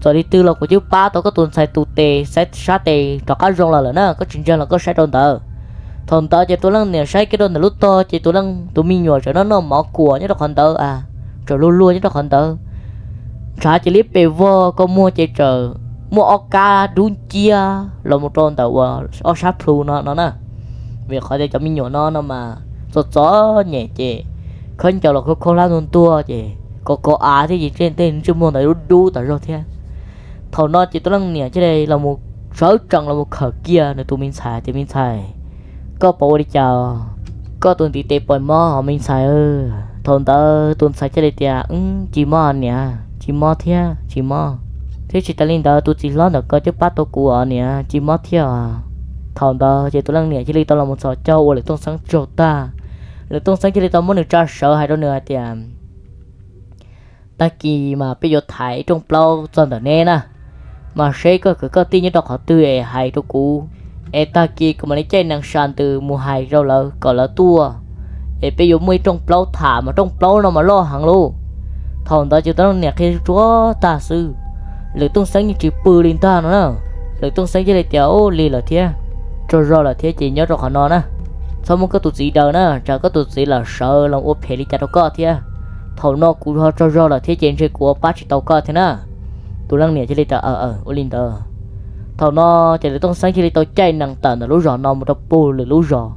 rồi đi tư là của chú ba tao có tuần sai tu tê sai sát tê đó cá rong là nè có chuyện là có sai đòn tờ thằng tao chỉ tôi lăng nè sai cái đòn là lúc to chỉ tôi lăng tôi mi nhồi cho nó mỏ của nhớ đó còn tờ rồi luôn nhớ đó còn tờ trả chỉ clip về vô có mua chạy chờ mua oka đun chia là một tròn tàu ở sát plu nó nè việc khỏi để cho mi nhồi nó mà gió nhẹ chè không cho là có lá luôn tua chè có thế gì trên tên chuyên môn là đu tại rồi thế thầu nó chỉ tôi đang nè chứ đây là một sở trần là một khởi kia này tụi mình xài thì mình xài có bộ đi chào có tuần thì tệ bồi mò họ mình xài thầu ta tuần xài chứ đây thì chỉ mò nè chỉ mò thế chỉ ta lên đó tụi chỉ lo được có chứ bắt tôi của nè chỉ mò thế thầu ta chỉ tôi đang nè chứ đây tao là một sò trâu lại tôi sáng trâu ta lại tôi sáng chứ đây tao muốn được tra sợ hay đó nữa thì ta kỳ mà bây giờ thấy trong plau dần ở nè nè mà sẽ có tin như đọc họ tươi hay cho cú ta kỳ của mình chơi năng sàn từ mùa hai rồi là còn là tua bây giờ mới trong plau thả mà trong plau nó mà lo hàng luôn thằng ta chỉ tao nè khi chúa ta sư lưỡi tung sáng như chỉ bự lên ta nữa nè lưỡi tung sáng như là tiểu lì là thế rồi là thế chỉ nhớ rồi họ nó nè sao muốn có tụt gì đâu nè chẳng có tụt gì là sợ lòng ốp hệ đi chặt đâu có thế thầu nó cũng cho là thế trên của bác chỉ tàu co thế na tụi lăng nè chỉ lấy tờ ô linh tờ thầu nó chỉ lấy tông sáng chỉ lấy tàu chạy năng tận là lú rò nó một đợt bù là lú rò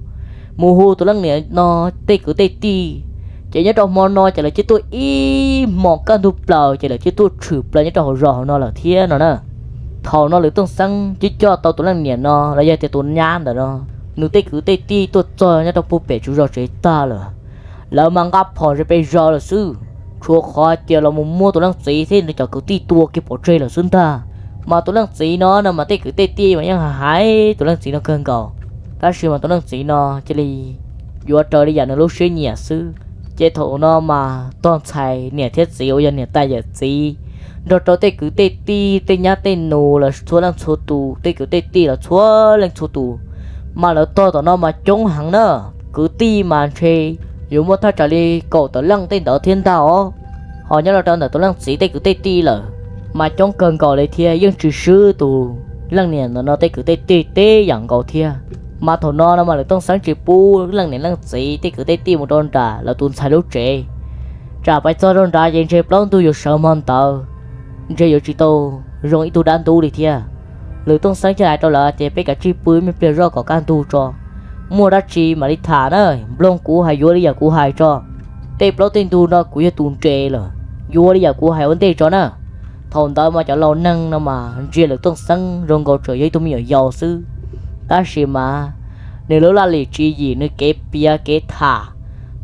mùa hu tụi lăng nè nó tê cứ tê ti chỉ nhớ trong món nó chỉ là chỉ tôi ý mỏ can thu bờ chỉ là chỉ tôi chửi bờ nhớ trong rò nó là thế nó nè thầu nó lấy tông sáng chỉ cho tàu tụi lăng nè nó là giờ thì tụi nhám rồi nó nụ tê cứ tê ti tôi cho nhớ trong bù bể chú rò chế ta rồi lỡ mang gấp họ sẽ bây giờ là sư chua khó tiền là một mua tụi lăng xí thế nên cho cứ ti tua cái bộ chơi là xứng ta mà tụi lăng xí nó mà tê cứ tê ti mà nhang hái tụi lăng xí nó cơn cầu ta sư mà tụi lăng xí nó chỉ đi vừa trời đi giờ nó lúc xí nhẹ sư chế thổ nó mà toàn xài nhẹ thiết xí ôi nhẹ tay giờ xí rồi cho tê cứ tê ti tê nhá tê nù là chúa lăng chúa tù tê cứ tê ti là chúa lăng chúa tù mà là to tụi nó mà chống hàng nữa cứ ti mà chơi dù mua thà trả li cậu tớ lăng tên tớ thiên tao họ nhớ là tớ lăng xí tê cứ tê ti lờ mà trong cơn cậu lấy thia nhưng chỉ sư tù lăng nè nó tê cứ tê ti tê dạng cậu thia mà thầu nó mà lạiต้องsáng chỉ pu lần này lần gì thì cứ tìm một đòn trả là tuôn sai lúc trẻ trả phải cho đòn trả vậy chơi plon tôi vừa sợ mòn tờ chơi vừa chỉ tô rồi ít tôi đan tu đi thia lưỡiต้องsáng trở lại đó là chỉ biết cả chi pu mới bây giờ có can tu cho mua đắt chi mà đi thả nữa plon cú hay vô đi giờ cú hay cho tê plon tên tu nó cú giờ tuôn trẻ rồi vô đi giờ cú hay vấn đề cho nữa thằng tao mà cho lâu năng nó mà chơi lưỡiต้องsáng rồi còn trời với tôi mới ở giàu sư ta chỉ mà nếu lỡ là lý trí gì nữa kế bia kế thả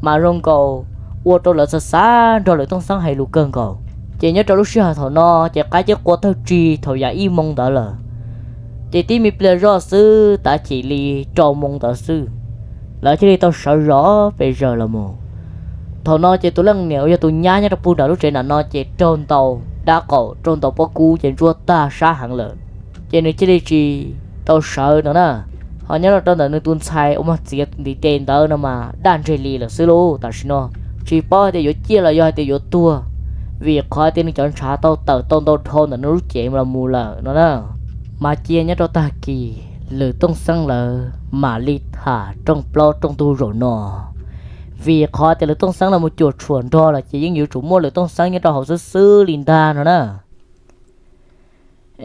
mà rong cầu ô tô lỡ xa xa rồi lỡต้องsáng hay lù cơn cầu chỉ nhớ trong lúc xưa thằng nó chỉ cái chiếc qua thâu trì thầu giả y mong đó là chỉ tí mi ple rõ sư ta chỉ li trò mong đó sư lỡ chỉ đi tao sợ rõ bây giờ là mù thằng nó chỉ tôi lăng nhiều cho tôi nhá nhá trong buôn đó lúc trẻ nó chỉ trôn tàu đá cầu trôn tàu bó cú chỉ chua ta xa hàng lợn chỉ này chỉ đi chỉ tao sợ nữa nè họ nhớ là trong đời nơi tuôn sai ông mà chỉ đi tên tao nó mà đàn chơi lì là xí lô ta xin nó chỉ bao thì chia là do thì tua việc khỏi tiền chọn trả tao tờ tao thôn là nó rút chém là mù lợ nó nè mà chia nhớ cho ta kỳ lử tông xăng lợ mà li thả trong plo trong tu rồi nọ việc khỏi thì lử tông xăng là một chuột chuồn đó là chỉ những chủ mua lử tông xăng như trò học sư linh ta nó nè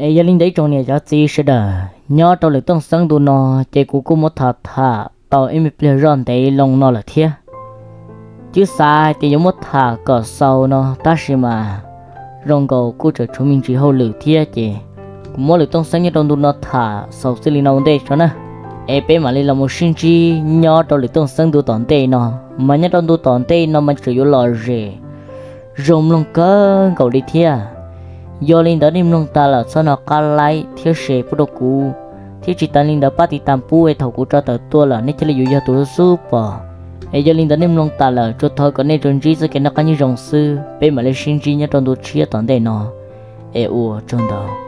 gia linh đấy trong này cho gì sẽ đờ nhớ tao lử tông xăng tu nọ chỉ cũng một thả tao em bị ròn đấy lòng nó là thiệt chứ sai thì giống một thả cỏ sâu nó ta chỉ mà rong cầu cô trở chúng mình chỉ hậu lử thiệt chứ mỗi lử tông xăng như trong tu nó thả sâu xử lý nó đây cho nè em bé mà lên là một sinh chi nhớ tao lử tông xăng tu tòn tê nó mà nhớ trong tu tòn tê nó mà chỉ có lò rể rong lòng cơ cầu đi thiệt do linh đó niệm long ta là sao nó cá lại thiếu sẻ bút cũ thiếu chỉ ta linh đó bắt đi tam pu ấy thầu cũ cho tờ tua là nên chỉ là dụ tụ super ấy do linh đó niệm long ta là cho thôi có nên tròn chỉ sẽ cái nó cái như rồng sư bé mà lấy sinh chi nhá tròn tụ chia toàn đây nó ủa tròn đó